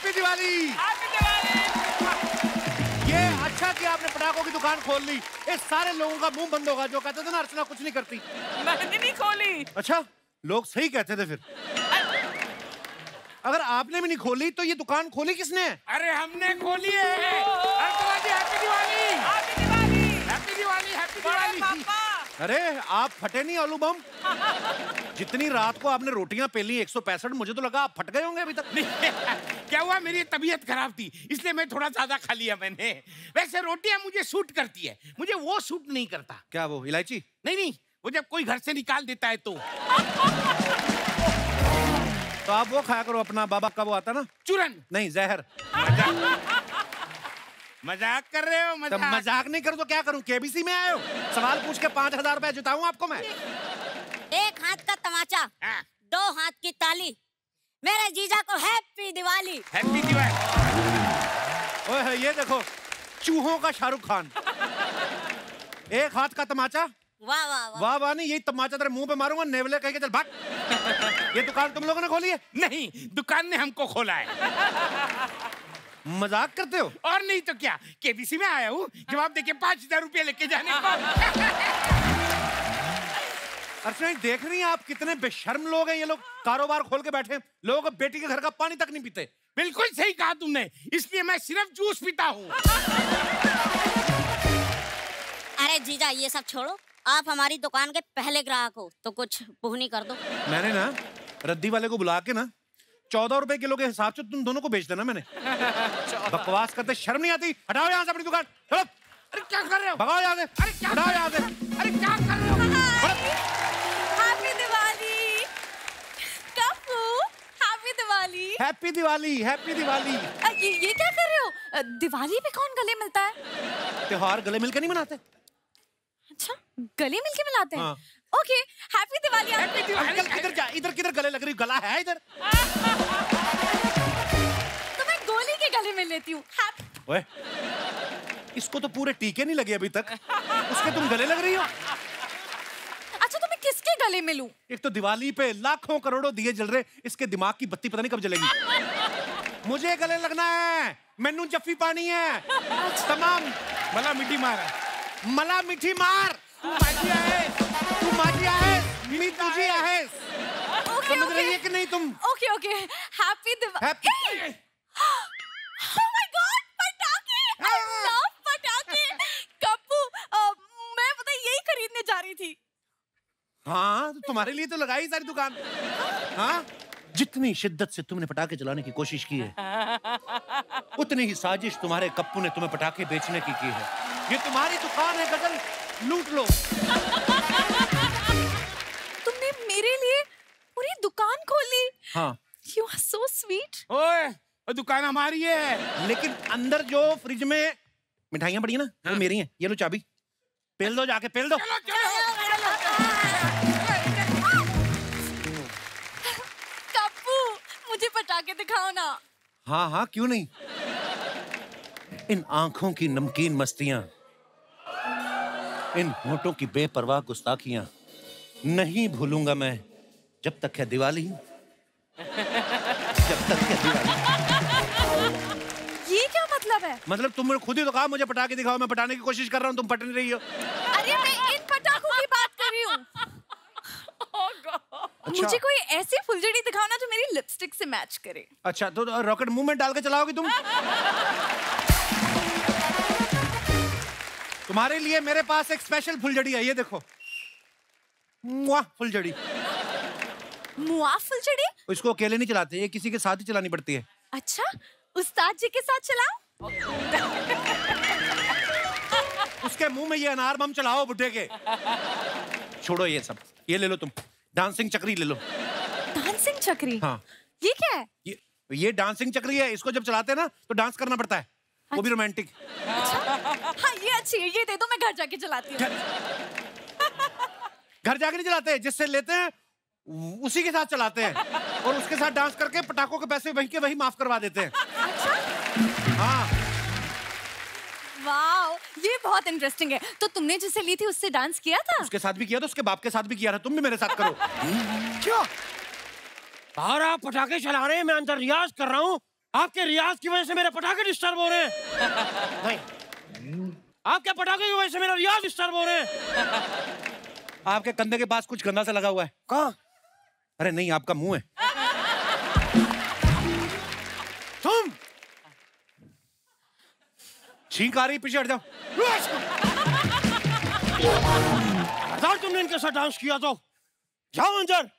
Happy Diwali. ये अच्छा कि आपने पटाखों की दुकान खोल ली, इस सारे लोगों का मुंह बंद होगा जो कहते थे ना अर्चना कुछ नहीं करती। मैंने नहीं खोली। अच्छा, लोग सही कहते थे फिर। अगर आपने भी नहीं खोली तो ये दुकान खोली किसने? अरे हमने खोली है। Happy Diwali, happy Diwali, happy Diwali, happy Diwali. अरे आप फटे नहीं आलू बम। जितनी रात को आपने रोटियां पेली 165, मुझे तो लगा आप फट गए होंगे अभी तक। क्या हुआ, मेरी तबीयत खराब थी इसलिए मैं थोड़ा ज्यादा खा लिया मैंने। वैसे रोटियां मुझे सूट करती है, मुझे वो सूट नहीं करता। क्या वो इलायची? नहीं नहीं, वो जब कोई घर से निकाल देता है तो आप वो खाया करो अपना, बाबा का वो आता ना चूरन। नहीं, जहर। मजाक कर रहे हो? मजाक नहीं करूं तो क्या करूं? केबीसी में आए हो, सवाल पूछ के 5000 रुपए जुटाऊं आपको मैं? एक हाथ का तमाचा, दो हाथ की ताली, मेरे जीजा को हैप्पी दिवाली। हैप्पी दिवाली। ओए ये देखो, चूहों का शाहरुख खान। एक हाथ का तमाचा, वाह वाह वाह वाह नहीं, यही तमाचा तेरे मुंह पे मारूंगा, नेवले कह के चल भाग। ये दुकान तुम लोगों ने खोली है? नहीं, दुकान ने हमको खोला है। मजाक करते हो? और नहीं तो क्या, केबीसी में आया हूँ जवाब देके 5000 रुपए लेके जाने को। अर्चना देख रही हैं आप कितने बेशर्म लोग हैं ये लोग, कारोबार खोल के बैठे, लोगों को बेटी के घर का पानी तक नहीं पीते। बिल्कुल सही कहा तुमने, इसलिए मैं सिर्फ जूस पीता हूँ। अरे जीजा ये सब छोड़ो, आप हमारी दुकान के पहले ग्राहक हो तो कुछ पुहनी कर दो। मैंने ना रद्दी वाले को बुला के ना 14 रुपए किलो के हिसाब से तुम दोनों को बेच देना मैंने। बकवास करते शर्म नहीं आती? हटाओ यहाँ से अपनी दुकान, चलो। अरे क्या कर रहे हो? भगाओ यहाँ से, अरे क्या हटाओ यहाँ से। अरे क्या कर रहे हो? Happy Diwali Kappu, happy Diwali. Happy Diwali, happy Diwali. ये क्या कर रहे हो? दिवाली पे कौन गले मिलता है? त्योहार गले मिलकर नहीं मनाते। अच्छा, गले मिलके मिलाते हैं? हाँ। Okay, happy Diwali. Happy Diwali. Uncle किधर जा, इधर किधर गले लग रही, गला है इधर? तो मैं गोली के गले मिल लेती हूँ। ओए, इसको तो पूरे टीके नहीं लगे अभी तक, उसके तुम गले लग रही हो। अच्छा तो मैं किसके गले मिलूं? एक तो दिवाली पे लाखों करोड़ों दिए जल रहे, इसके दिमाग की बत्ती पता नहीं कब जलेगी। मुझे गले लगना है, मैनू जफ्फी पानी है। तमाम मला मिट्टी मार, मला मिठी मार। तू माझी आहेस, तू माझी आहेस, मी तुझी आहेस। समझ रही है कि नहीं तुम? Okay okay, happy Diwali. Happy. Oh my God, पटाखे! I love पटाखे। कप्पू, मैं पता है यही खरीदने जा रही थी। हाँ, तो तुम्हारे लिए तो लगाई सारी दुकान। हाँ, जितनी शिद्दत से तुमने पटाखे चलाने की कोशिश की है, उतनी ही साजिश तुम्हारे कप्पू ने तुम्हें पटाखे बेचने की है। ये तुम्हारी दुकान है गजल, लूट लो। तुमने मेरे लिए पूरी दुकान खोली। हाँ। You are so sweet। ओए, वो दुकान हमारी है। लेकिन अंदर जो फ्रिज में मिठाइयां पड़ी है ना, वो मेरी हैं। ये लो चाबी, पेल दो जाके, पेल दो। कप्पू, मुझे पटाखे दिखाओ ना। हाँ हाँ, क्यों नहीं। इन आंखों की नमकीन मस्तियां, इन होठों की बेपरवाह गुस्ताखियां नहीं भूलूंगा मैं जब तक है दिवाली, जब तक है दिवाली। ये क्या मतलब है? मतलब तुमने खुद ही तो कहा मुझे पटाखे दिखाओ, मैं पटाने की कोशिश कर रहा हूँ, तुम पट नहीं रही हो। अरे मैं इन पटाखों की बात कर रही हूँ। अच्छा। मुझे कोई ऐसी फुलझड़ी दिखाओ ना जो मेरी लिपस्टिक से मैच करे। अच्छा, तो रॉकेट मुंह में डाल के चलाओगी तुम? तुम्हारे लिए मेरे पास एक स्पेशल फुलझड़ी है, ये देखो। मुआ फुलझड़ी। मुआ फुलझड़ी? इसको अकेले नहीं चलाते, ये किसी के साथ ही चलानी पड़ती है। अच्छा, उस्ताद जी के साथ चलाओ। उसके मुंह में ये अनार बम चलाओ बुड्ढे के। छोड़ो ये सब, ये ले लो तुम, डांसिंग चक्री ले लो। डांसिंग चक्री? हाँ। ये क्या है? ये डांसिंग चक्री है, इसको जब चलाते हैं ना तो डांस करना पड़ता है। वो भी रोमांटिक। हाँ ये अच्छी है, ये दे दो, मैं घर जाके चलाती हूँ। घर जाके नहीं चलाते, जिससे लेते हैं उसी के साथ चलाते हैं, और उसके साथ डांस करके पटाखों के पैसे वही के वही माफ करवा देते हैं। हाँ। वाओ, ये बहुत इंटरेस्टिंग है। तो तुमने जिसे ली थी उससे डांस किया था? उसके साथ भी किया था, उसके बाप के साथ भी किया था, तुम भी मेरे साथ करो। क्या? और आप पटाखे चला रहे हैं, मैं अंदर रियाज कर रहा हूँ। आपके रियाज की वजह से मेरे पटाखे डिस्टर्ब हो रहे हैं। नहीं, आपके पटाखे की वजह से मेरा रियाज डिस्टर्ब हो रहे हैं। आपके कंधे के पास कुछ गंदा सा लगा हुआ है। कहाँ? अरे नहीं, आपका मुंह है। तुम छींक आ रही, पीछे हट जाओ। अगर तुमने इनके साथ डांस किया तो जाओ अंदर,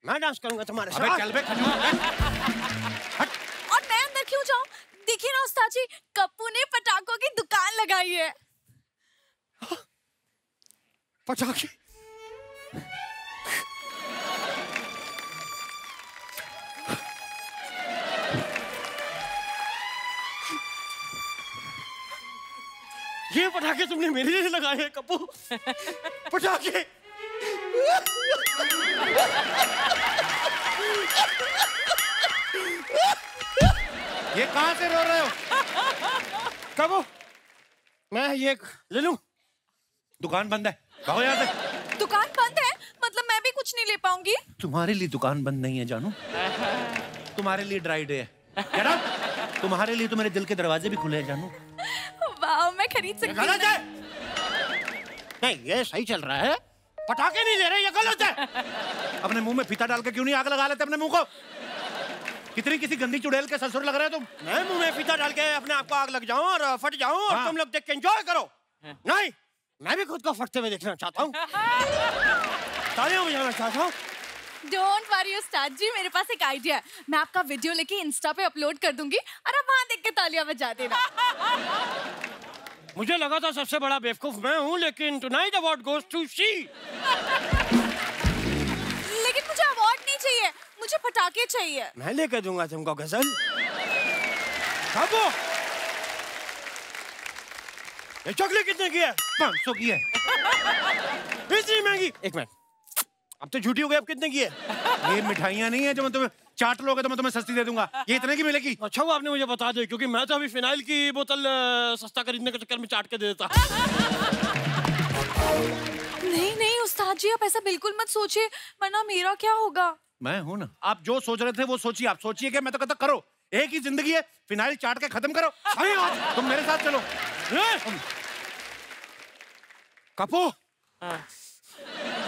मैं डांस करूंगा तुम्हारे अबे साथ। चल बे खजूर। और मैं अंदर क्यों जाऊं? देखिए ना उस्ताद जी, कप्पू ने पटाखों की दुकान लगाई है। पटाखे? ये पटाखे तुमने मेरे लिए लगाए हैं कप्पू? पटाखे? ये कहाँ से रो रहे हो? कप्पू, मैं ये ले लूं? दुकान बंद है, भागो यहाँ से। दुकान बंद है? मतलब मैं भी कुछ नहीं ले पाऊंगी? तुम्हारे लिए दुकान बंद नहीं है जानू, तुम्हारे लिए ड्राई डे है। Get out! तुम्हारे लिए तो मेरे दिल के दरवाजे भी खुले हैं जानू। वाह, मैं खरीद सकती हूँ। गलत है। नहीं, ये सही चल रहा है। पटाखे नहीं ले रहे, ये गलत है। अपने मुंह में फीता डाल के क्यों नहीं आग लगा लेते अपने मुंह को? कितनी किसी गंदी चुड़ैल के ससुर लग रहे हो तुम। मैं मुंह में फीता डाल के अपने आप को आग लग जाऊं और फट जाऊं और हाँ। तुम लोग देख के एंजॉय करो। नहीं, मैं भी खुद को फटते हुए देखना चाहता हूँ। तालियां बजाना चाहता हूँ। डोंट वरी उस्ताद जी, मेरे पास एक आइडिया है। मैं आपका वीडियो लेके इंस्टा पे अपलोड कर दूंगी और आप वहाँ देख के तालियां बजा देना। मुझे लगा था सबसे बड़ा बेवकूफ मैं हूँ, लेकिन tonight award goes to she. लेकिन मुझे अवार्ड नहीं चाहिए, मुझे पटाखे चाहिए। मैं लेकर दूंगा तुमको गजल। बाबू, ये चॉकलेट कितने की है? 500 की है। इतनी महंगी? एक मिनट, अब तो झूठी हो गई। अब कितने की है? ये मिठाइयाँ नहीं है जो मैं तुम्हें चाट लोगे तो मैं तुम्हें सस्ती दे दूंगा। ये इतने की मिलेगी। अच्छा वो आपने मुझे बता दिया, क्योंकि मैं तो अभी फिनाइल की बोतल सस्ता खरीदने के चक्कर में चाट के दे देता। नहीं नहीं उस्ताद जी, आप ऐसा बिल्कुल मत सोचिए, वरना मेरा क्या होगा? मैं हूं ना। आप जो सोच रहे थे वो सोचिए। आप सोचिए कि मैं तो कहता करो, एक ही जिंदगी है, फिनाइल चाट के खत्म करो। सही बात। तुम मेरे साथ चलो। कपो,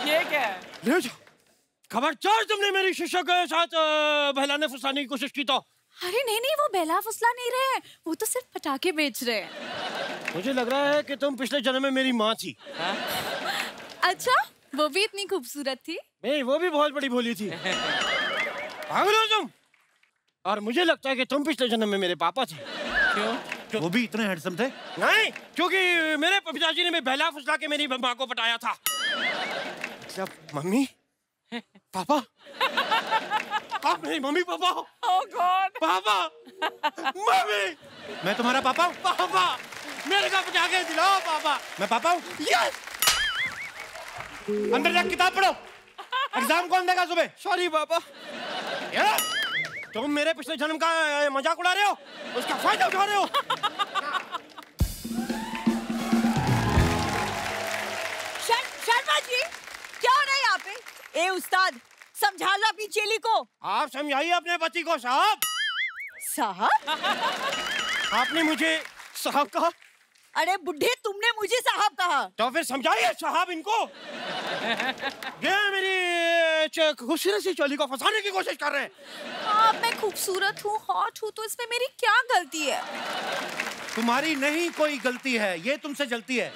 ये क्या है? ले जाओ। खबरदार तुमने मेरी शिष्य के साथ बहलाने फुसलाने की कोशिश की तो। अरे नहीं नहीं, वो बेला फुसला नहीं रहे हैं, वो तो सिर्फ पटाखे बेच रहे हैं। मुझे लग रहा है कि तुम पिछले जन्म में मेरी माँ थी। अच्छा, वो भी इतनी खूबसूरत थी? नहीं, वो भी बहुत बड़ी भोली थी। पागल हो तुम? और मुझे लगता है कि तुम पिछले जन्म में मेरे पापा थे। क्यों? वो भी इतने हैंडसम थे? नहीं, क्योंकि मेरे पिताजी ने बहला फुसला के मेरी माँ को पटाया था। मतलब मम्मी पापा, आप मेरी मम्मी पापा हो। Oh God! पापा, मम्मी, मैं तुम्हारा पापा हूँ? पापा, मेरे को पटाखे दिलाओ पापा। मैं पापा हूँ? यस। अंदर जाके किताब पढ़ो। एग्जाम कौन देगा सुबह? सॉरी पापा। ये, तुम मेरे पिछले जन्म का मजाक उड़ा रहे हो, उसका फायदा उठा रहे हो। शर्मा जी, क्या हो रहा है यहाँ पे? ए उस्ताद, समझा लो अपनी चेली को। आप समझाइए अपने पति को। साहब, साहब? आपने मुझे साहब कहा, अरे बुढ़े, तुमने मुझे साहब कहा। तो फिर समझाइए साहब इनको। ये मेरी खूबसूरत सी चोली को फंसाने की कोशिश कर रहे हैं। हाँ, मैं खूबसूरत हूँ, हॉट हूँ, तो इसमें मेरी क्या गलती है? तुम्हारी नहीं कोई गलती है, ये तुमसे जलती है।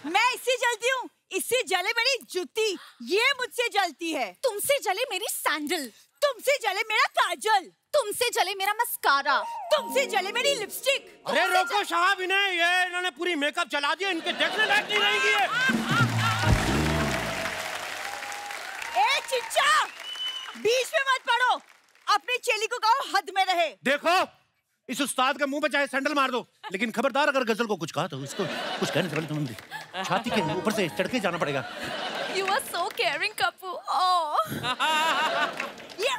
मैं इससे जलती हूँ, इससे जले मेरी जूती, ये मुझसे जलती है। तुमसे जले मेरी सैंडल, तुमसे जले मेरा काजल, तुमसे जले मेरा मस्कारा, तुमसे जले मेरी लिपस्टिक। अरे रोको साहब इन्हें, ये इन्होंने पूरी मेकअप जला दिया, इनके देखने लायक नहीं रहेगी ये। ए चिच्चा, बीच में मत पड़ो, अपनी चेली को कहो हद में रहे। देखो, इस उस्ताद के मुंह पे चाहे सैंडल मार दो, लेकिन खबरदार अगर गजल को कुछ कहा तो इसको कुछ कहने से पहले तुम्हें छाती के ऊपर से चढ़ के जाना पड़ेगा। You are so caring, Kappu. ओह, ये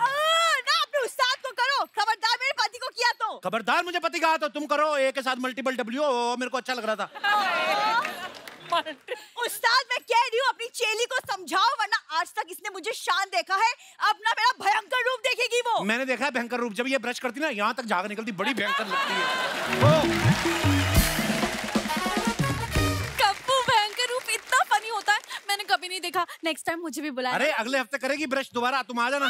ना अपने उस्ताद को करो, खबरदार मेरे पति को किया तो। खबरदार मुझे पति कहा तो तुम करो। ए के साथ मल्टीपल डब्ल्यू, मेरे को अच्छा लग रहा था। उस्ताद मैं कह रही हूँ अपनी चेली को समझाओ, वरना आज तक इसने मुझे शान देखा है, अपना मेरा भयंकर रूप देखेगी वो। मैंने देखा है भयंकर रूप, जब ये ब्रश करती ना यहाँ तक झाग निकलती, बड़ी भयंकर लगती है। कप्पू भयंकर रूप इतना फनी होता है, मैंने कभी नहीं देखा। नेक्स्ट टाइम मुझे भी बुलाया। अरे अगले हफ्ते करेगी ब्रश दोबारा, तुम आ जाना।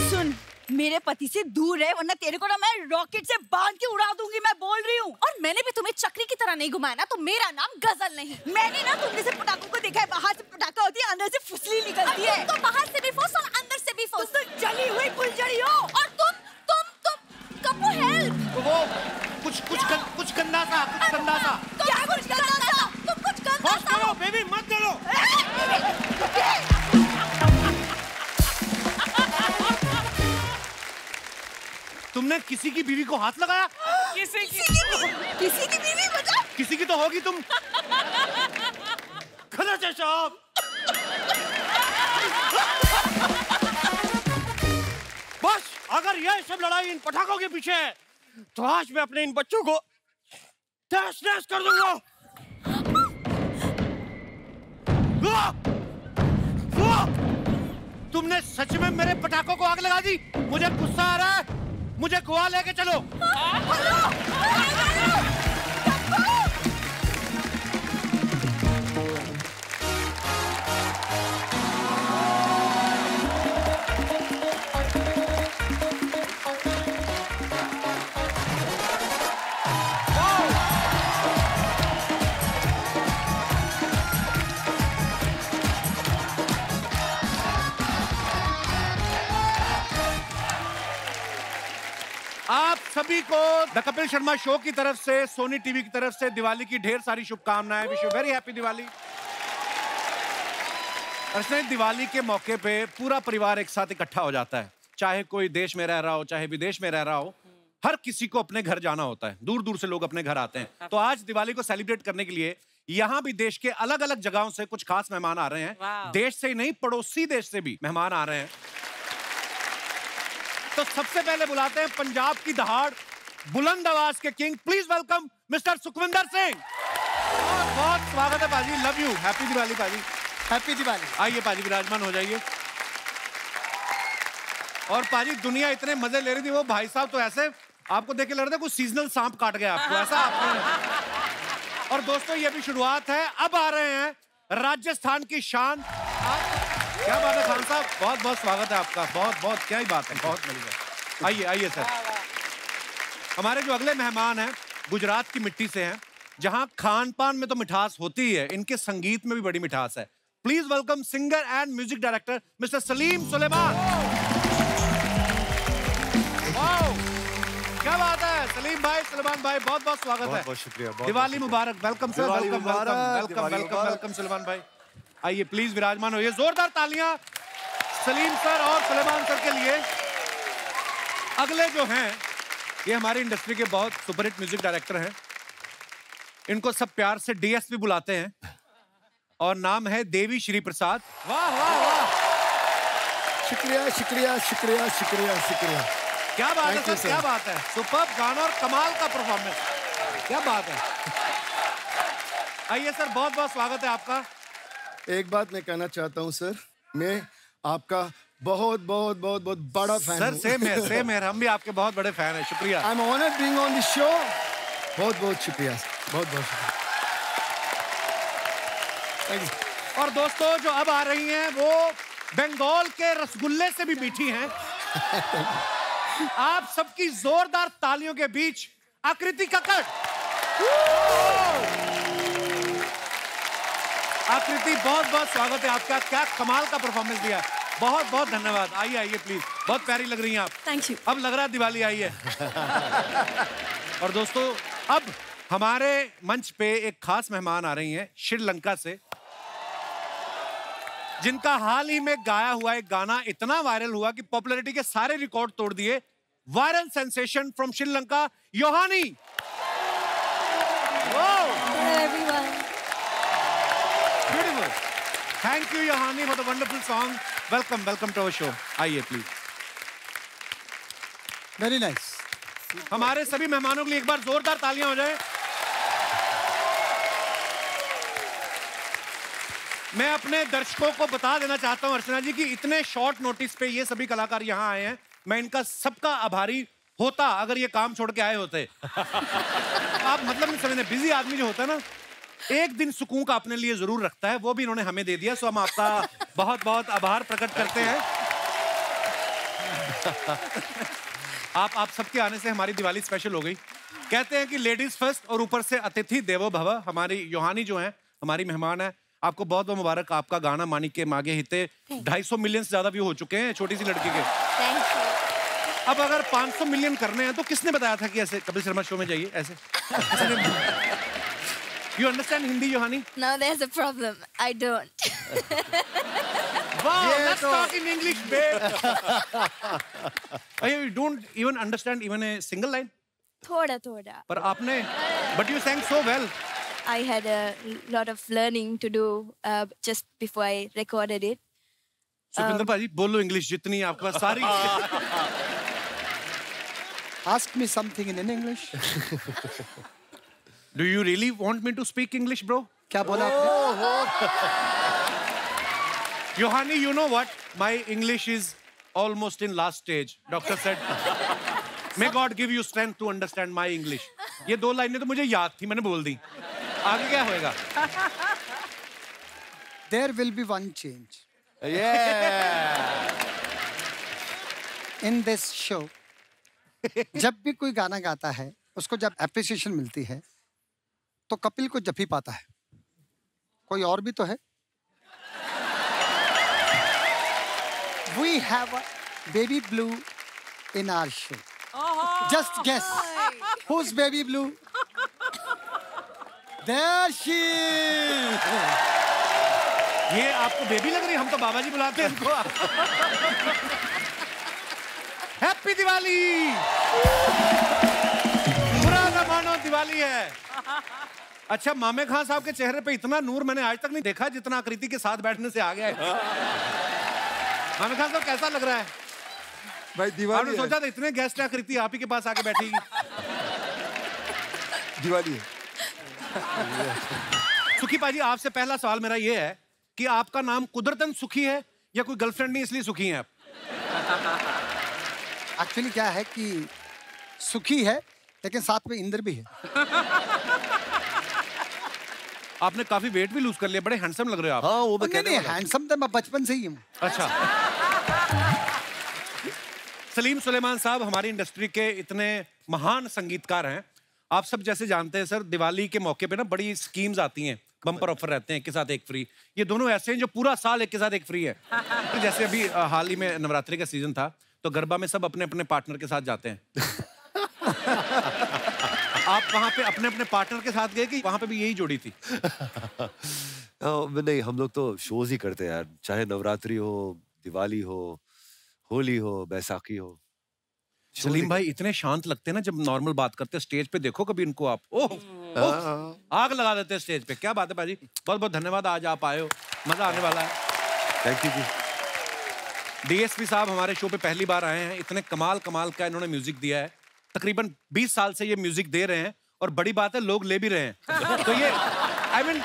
सुन, मेरे पति से दूर है, वरना तेरे को ना मैं रॉकेट से बांध के उड़ा दूंगी, मैं बोल रही हूँ। और मैंने भी तुम्हें चक्री की तरह नहीं घुमाया ना, तो मेरा नाम गजल नहीं। मैंने ना तुम जैसे पटाखों को देखा है, बाहर से पटाखा होती है, अंदर से फुसली निकलती है। तो बाहर से भी फोस और अंदर से भी फोस। तुम तो जली हुई फुलझड़ी हो। और तुम कप्पू हेल्प। वो कुछ गंदा सा, कुछ गंदा सा। क्या कुछ गंदा सा? तुम कुछ गंदा होश करो बेबी, मत डरो। तुमने किसी की बीवी को हाथ लगाया? किसी की बीवी मतलब? किसी की तो होगी तुम। गलत है साहब। बस अगर यह सब लड़ाई इन पटाखों के पीछे है, तो आज मैं अपने इन बच्चों को तहस-नहस कर दूंगा। तुमने सच में मेरे पटाखों को आग लगा दी? मुझे गुस्सा आ रहा है, मुझे गोवा लेके चलो। आप सभी को द कपिल शर्मा शो की तरफ से, सोनी टीवी की तरफ से दिवाली की ढेर सारी शुभकामनाएं। Wish you very happy Diwali. और दिवाली के मौके पे पूरा परिवार एक साथ इकट्ठा हो जाता है, चाहे कोई देश में रह रहा हो, चाहे विदेश में रह रहा हो, हर किसी को अपने घर जाना होता है। दूर दूर से लोग अपने घर आते हैं। तो आज दिवाली को सेलिब्रेट करने के लिए यहाँ भी देश के अलग अलग जगहों से कुछ खास मेहमान आ रहे हैं। देश से ही नहीं, पड़ोसी देश से भी मेहमान आ रहे हैं। तो सबसे पहले बुलाते हैं पंजाब की दहाड़, बुलंद आवाज के king. Please welcome mister Sukhwinder Singh. बहुत बहुत स्वागत है पाजी, लव यू। हैप्पी दिवाली पाजी। हैप्पी दिवाली। आइए पाजी, विराजमान हो जाइए। और पाजी दुनिया इतने मजे ले रही थी, वो भाई साहब तो ऐसे आपको देख के लग रहा था कुछ सीजनल सांप काट गया आपको, ऐसा आपको। और दोस्तों ये भी शुरुआत है, अब आ रहे हैं राजस्थान की शान। क्या बात है खान साहब, बहुत बहुत स्वागत है आपका। बहुत बहुत क्या ही बात है, बहुत मजा। आइए आइए सर। हमारे जो अगले मेहमान हैं गुजरात की मिट्टी से हैं, जहां खान पान में तो मिठास होती ही है, इनके संगीत में भी बड़ी मिठास है। Please welcome singer and music director mister Salim Sulaiman. क्या बात है सलीम भाई, सुलेमान भाई, बहुत बहुत स्वागत है। बहुत शुक्रिया। दिवाली मुबारक। Welcome sir, welcome welcome welcome welcome welcome Suleman भाई। आइए प्लीज विराजमान होइए। जोरदार तालियां सलीम सर और सुलेमान सर के लिए। अगले जो हैं ये हमारी इंडस्ट्री के बहुत सुपरहिट म्यूजिक डायरेक्टर हैं। इनको सब प्यार से डीएसपी बुलाते हैं और नाम है देवी श्री प्रसाद। वाह वाह वाह, शुक्रिया शुक्रिया शुक्रिया शुक्रिया शुक्रिया। क्या बात है सर, क्या बात है। सुपर्ब गाना और कमाल का परफॉर्मेंस, क्या बात है। आइए सर, बहुत बहुत स्वागत है आपका। एक बात मैं कहना चाहता हूँ सर, मैं आपका बहुत बहुत बहुत बहुत बड़ा फैन सर। सेम है, हम भी आपके बहुत बड़े फैन हैं। शुक्रिया। I am honoured being on this show. बहुत बहुत शुक्रिया, बहुत बहुत शुक्रिया। और दोस्तों जो अब आ रही हैं वो बंगाल के रसगुल्ले से भी मीठी हैं। आप सबकी जोरदार तालियों के बीच आकृति कक्कड़। आकृति बहुत बहुत स्वागत है आपका, क्या कमाल का परफॉर्मेंस दिया, बहुत बहुत धन्यवाद। आइए आइए प्लीज, बहुत प्यारी लग रही हैं आप। Thank you. अब लग रहा है दिवाली आई है। और दोस्तों अब हमारे मंच पे एक खास मेहमान आ रही हैं श्रीलंका से, जिनका हाल ही में गाया हुआ एक गाना इतना वायरल हुआ कि पॉपुलैरिटी के सारे रिकॉर्ड तोड़ दिए। Viral sensation from Sri Lanka, Yohani. Beautiful. Thank you, Yohani, for the wonderful song. Welcome, welcome to our show. आइए प्लीज। Very nice. हमारे सभी मेहमानों के लिए एक बार जोरदार तालियां हो जाए। मैं अपने दर्शकों को बता देना चाहता हूं अर्चना जी कि इतने शॉर्ट नोटिस पे ये सभी कलाकार यहाँ आए हैं। मैं इनका सबका आभारी होता अगर ये काम छोड़ के आए होते। आप मतलब नहीं समझने, बिजी आदमी जो होता है ना, एक दिन सुकून का अपने लिए जरूर रखता है, वो भी इन्होंने हमें दे दिया। सो हम आपका बहुत बहुत आभार प्रकट करते हैं। आप सबके आने से हमारी दिवाली स्पेशल हो गई। कहते हैं कि लेडीज फर्स्ट और ऊपर से अतिथि देवो भव। हमारी योहानी जो है हमारी मेहमान है, आपको बहुत बहुत मुबारक। आपका गाना मानिक के मागे हिते 250 मिलियन से ज्यादा व्यू हो चुके हैं छोटी सी लड़की के। अब अगर 500 मिलियन करने हैं तो किसने बताया था कि ऐसे कपिल शर्मा शो में जाइए ऐसे? You understand Hindi, Yohani? No, there's a problem. I don't. Wow, let's talk in English, babe. You don't even understand even a single line? Thoda, thoda. पर आपने, but you sang so well. I had a lot of learning to do just before I recorded it. Sukhvinder भाजी बोलो English जितनी आपके पास सारी। Ask me something in English. Do you really want me to speak English, bro? क्या बोला आपने? Yohani, you know what? My English is almost in last stage. Doctor said, may God give you strength to understand my English. ये दो लाइनें तो मुझे याद थी, मैंने बोल दी। आगे क्या होएगा? There will be one change. Yeah. In this show, जब भी कोई गाना गाता है, उसको जब एप्रिसिएशन मिलती है, तो कपिल को जब ही पाता है। कोई और भी तो है। We have a baby blue in our show. Just guess who's baby blue? There she is. ये आपको बेबी लग रही है? हम तो बाबा जी बुलाते हैं इनको। हैप्पी दिवाली। बुरा ना मानो दिवाली है। अच्छा, मामे खान साहब के चेहरे पे इतना नूर मैंने आज तक नहीं देखा जितना आकृति के साथ बैठने से आ गया है। मामे खान साहब कैसा लग रहा है? भाई दिवाली आपने सोचा था इतने गेस्ट आकृति आप ही के पास आके बैठेगी? दिवाली है। सुखी पाजी, आपसे पहला सवाल मेरा ये है कि आपका नाम कुदरतन सुखी है या कोई गर्लफ्रेंड नहीं इसलिए सुखी हैं आप? एक्चुअली क्या है कि सुखी है, लेकिन साथ में इंद्र भी है। आपने काफी वेट भी लूज कर लिया, बड़े हैंडसम लग रहे हो आप। हाँ वो मैं नहीं, कहने वाला हैंडसम तो मैं बचपन से ही हूँ। अच्छा। सलीम सुलेमान साहब हमारी इंडस्ट्री के इतने महान संगीतकार हैं। आप सब जैसे जानते हैं सर, दिवाली के मौके पे ना बड़ी स्कीम्स आती हैं, बम्पर ऑफर रहते हैं, एक के साथ एक फ्री। ये दोनों ऐसे हैं जो पूरा साल एक के साथ एक फ्री है। तो जैसे अभी हाल ही में नवरात्रि का सीजन था, तो गरबा में सब अपने अपने पार्टनर के साथ जाते हैं। आप वहाँ पे अपने अपने पार्टनर के साथ गए कि वहाँ पे भी यही जोड़ी थी? नहीं, हम लोग तो शोज ही करते हैं यार, चाहे नवरात्रि हो, दिवाली हो, होली हो, बैसाखी हो। सलीम भाई इतने शांत लगते हैं ना जब नॉर्मल बात करते हैं। स्टेज पे देखो कभी इनको आप, ओह आग लगा देते हैं स्टेज पे। क्या बात है भाजी, बहुत बहुत धन्यवाद, आज आप आए हो, मजा आने वाला है। Thank you ji. डीएसपी साहब हमारे शो पे पहली बार आए हैं। इतने कमाल कमाल का इन्होंने म्यूजिक दिया है। तकरीबन 20 साल से ये म्यूजिक दे रहे हैं और बड़ी बात है लोग ले भी रहे हैं। तो ये आई मीन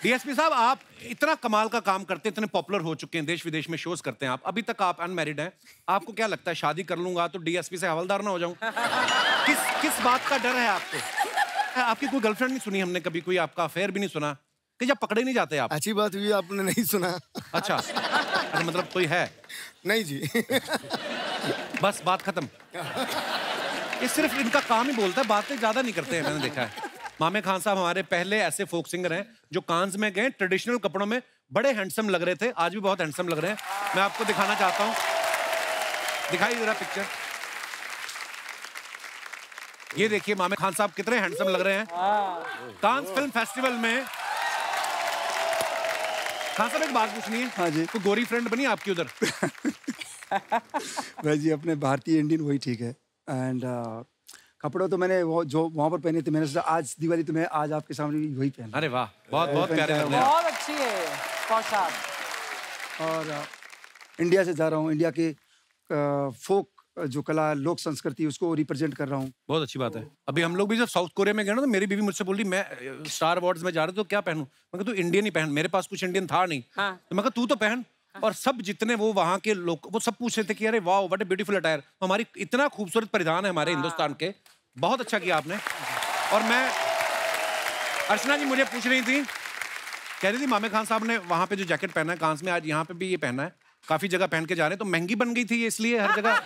डीएसपी साहब, आप इतना कमाल का काम करते हैं, इतने पॉपुलर हो चुके हैं, देश विदेश में शोज करते हैं आप, अभी तक आप अनमैरिड हैं। आपको क्या लगता है शादी कर लूंगा तो डीएसपी से हवलदार ना हो जाऊं? किस बात का डर है आपको? आपकी कोई गर्लफ्रेंड नहीं सुनी हमने कभी, कोई आपका अफेयर भी नहीं सुना कि जब पकड़े नहीं जाते आप? अच्छी बात हुई आपने नहीं सुना। अच्छा, मतलब कोई है? नहीं जी। बस बात खत्म। ये सिर्फ इनका काम ही बोलता है, बातें ज्यादा नहीं करते हैं, मैंने देखा है। मामे खान साहब हमारे पहले ऐसे फोक सिंगर हैं जो कांस में गए, ट्रेडिशनल कपड़ों में बड़े हैंडसम लग रहे थे, आज भी बहुत हैंडसम लग रहे हैं। मैं आपको दिखाना चाहता हूं, दिखाई जरा पिक्चर। ये देखिए मामे खान साहब कितने हैंडसम लग रहे हैं कांस फिल्म फेस्टिवल में। खान साहब एक बात पूछनी है। हाँ जी। तो गोरी फ्रेंड बनी आपकी उधर? भाई जी अपने भारतीय इंडियन वही ठीक है। एंड कपड़े तो मैंने वो जो वहाँ पर पहने थे, मैंने सोचा आज दिवाली तो मैं आज आपके सामने भी वही पहना। अरे वाह, बहुत बहुत प्यारे लग रहे हैं। बहुत अच्छी है पोशाक। और इंडिया से जा रहा हूँ, इंडिया के फोक जो कला लोक संस्कृति उसको रिप्रेजेंट कर रहा हूँ। बहुत अच्छी बात है। अभी हम लोग भी जब साउथ कोरिया में गए ना, तो मेरी बीवी मुझसे बोली मैं स्टार अवार्ड्स में जा रहा हूँ तो क्या पहनूं। मैं कहा तू इंडियन ही पहन, मेरे पास कुछ इंडियन था नहीं। तो मैं कहा तू तो पहन। और सब जितने वो वहाँ के लोग वो सब पूछ रहे थे कि अरे वाह व्हाट ए ब्यूटीफुल अटायर। हमारी इतना खूबसूरत परिधान है हमारे हिंदुस्तान के। बहुत अच्छा किया आपने। और मैं अर्चना जी मुझे पूछ रही थी, कह रही थी मामे खान साहब ने वहाँ पे जो जैकेट पहना है कांस में, आज यहाँ पे भी ये पहना है, काफी जगह पहन के जा रहे हैं, तो महंगी बन गई थी ये इसलिए हर जगह?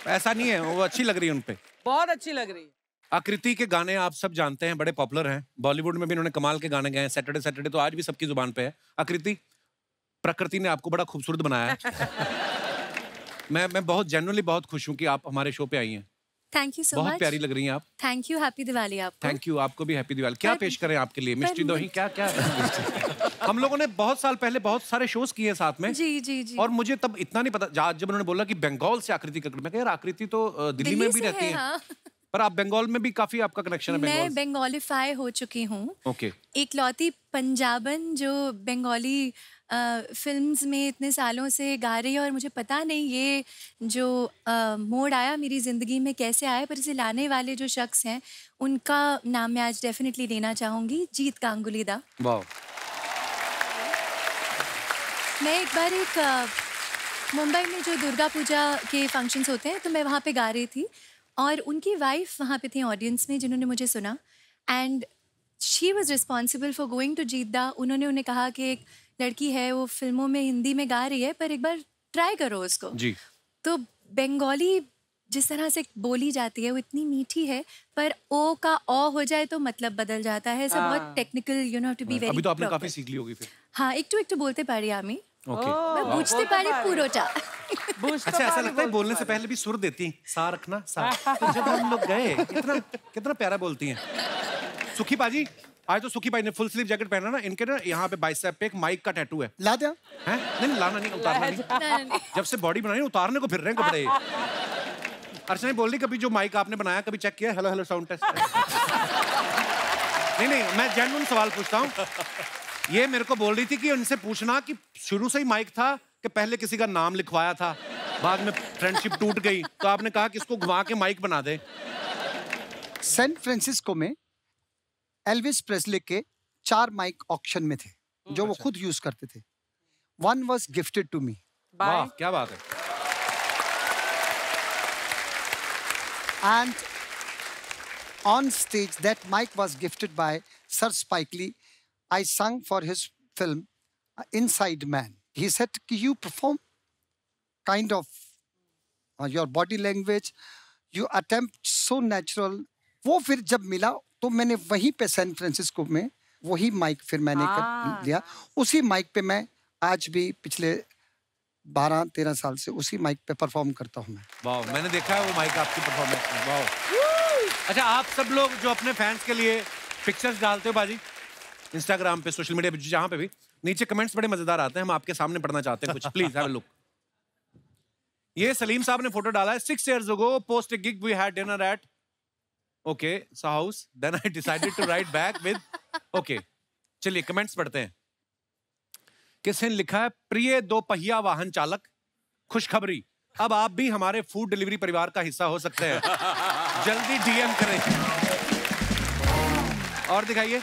ऐसा नहीं है, वो अच्छी लग रही है उनपे। बहुत अच्छी लग रही है। आकृति के गाने आप सब जानते हैं, बड़े पॉपुलर हैं। बॉलीवुड में भी इन्होंने कमाल के गाने गाए हैं। सैटरडे सैटरडे तो आज भी सबकी जुबान पे है। आकृति, प्रकृति ने आपको बड़ा खूबसूरत बनाया है। मैं बहुत जेन्युइनली बहुत खुश हूँ कि आप हमारे शो पे आई हैं। Thank you so much. बहुत प्यारी लग रही हैं आप। Thank you. हैप्पी दिवाली आपको। थैंक यू, आपको भी हैप्पी दिवाली। क्या पेश करें आपके लिए? मिष्टी दोही क्या क्या? हम लोगों ने बहुत साल पहले बहुत सारे शोज किए साथ में। जी जी जी। और मुझे तब इतना नहीं पता, जब उन्होंने बोला कि बंगाल से आकृति कक्कड़, मैं कहा यार आकृति तो दिल्ली में भी रहती है। हाँ। पर आप बंगाल में भी काफी आपका कनेक्शन है। मैं बंगालीफाई हो चुकी हूँ। ओके। इकलौती पंजाबन जो बंगाली फिल्म्स में इतने सालों से गा रही है, और मुझे पता नहीं ये जो मोड़ आया मेरी ज़िंदगी में कैसे आया, पर इसे लाने वाले जो शख्स हैं उनका नाम मैं आज डेफिनेटली लेना चाहूँगी, जीत गांगुली दा। वाह। मैं एक बार मुंबई में जो दुर्गा पूजा के फंक्शंस होते हैं तो मैं वहाँ पे गा रही थी, और उनकी वाइफ वहाँ पे थी ऑडियंस में जिन्होंने मुझे सुना, and she was responsible for going to जीत दा। उन्होंने उन्हें कहा कि एक लड़की है वो फिल्मों में हिंदी में गा रही है, पर एक बार ट्राई करो उसको जी। तो बंगाली जिस तरह से बोली जाती है वो इतनी मीठी है, पर ओ का ओ हो जाए तो मतलब बदल जाता है। सब बहुत technical, you know to be very. अभी तो आपने काफी सीख ली होगी फिर। हाँ, एक टू बोलते पारी आमी। ओके। मैं बुझते पारी पूरोटा। अच्छा, ऐसा लगता है बोलने से पहले भी सुर देती सा रखना सा। तो जब हम लोग गए कितना प्यारा बोलती हैं। सुखी पाजी, आज तो सुखी भाई ने फुल स्लीव जैकेट पहना ना, इनके ना यहाँ पे बाइसेप पे एक माइक का टैटू है। ला दे। हैं? नहीं लाना नहीं, उतारना नहीं। जब से बॉडी बनाई उतारने को फिर रहे हैं कपड़े। अर्चना बोल रही कभी जो माइक आपने बनाया कभी चेक किया? Hello hello sound test. नहीं, मैं जेन्युइन सवाल पूछता हूँ। ये मेरे को बोल रही थी कि उनसे पूछना कि शुरू से ही माइक था कि पहले किसी का नाम लिखवाया था, बाद में फ्रेंडशिप टूट गई तो आपने कहा कि इसको घुमा के माइक बना दे। सैन फ्रांसिस्को में एल्विस प्रेस्ले के 4 माइक ऑक्शन में थे जो वो खुद यूज करते थे। One was gifted to me. वाह, क्या बात है। And on stage, that mic was gifted by Sir Spike Lee. I sung for his film Inside Man. He said, you perform kind of your body language, you attempt so natural. वो फिर जब मिला तो मैंने वहीं पे San Francisco में वही माइक फिर मैंने कर लिया। उसी माइक पे मैं आज भी पिछले 12-13 साल से उसी माइक पे परफॉर्म करता हूँ मैं। वाह, मैंने देखा है वो माइक आपकी परफॉर्मेंस में। वाह। अच्छा, आप सब लोग जो अपने फैंस के लिए पिक्चर्स डालते हो बाजी इंस्टाग्राम पे, सोशल मीडिया पे, जहाँ पे भी, नीचे कमेंट्स बड़े मजेदार आते हैं, हम आपके सामने पढ़ना चाहते हैं कुछ। Please have a look. ये सलीम साहब ने फोटो डाला है। 6 years ago, post a gig we had dinner at house. Then I decided to write back with okay. चलिए कमेंट्स पढ़ते हैं। किसने लिखा है? प्रिय 2 पहिया वाहन चालक, खुशखबरी, अब आप भी हमारे फूड डिलीवरी परिवार का हिस्सा हो सकते हैं। जल्दी डीएम करें। और दिखाइए।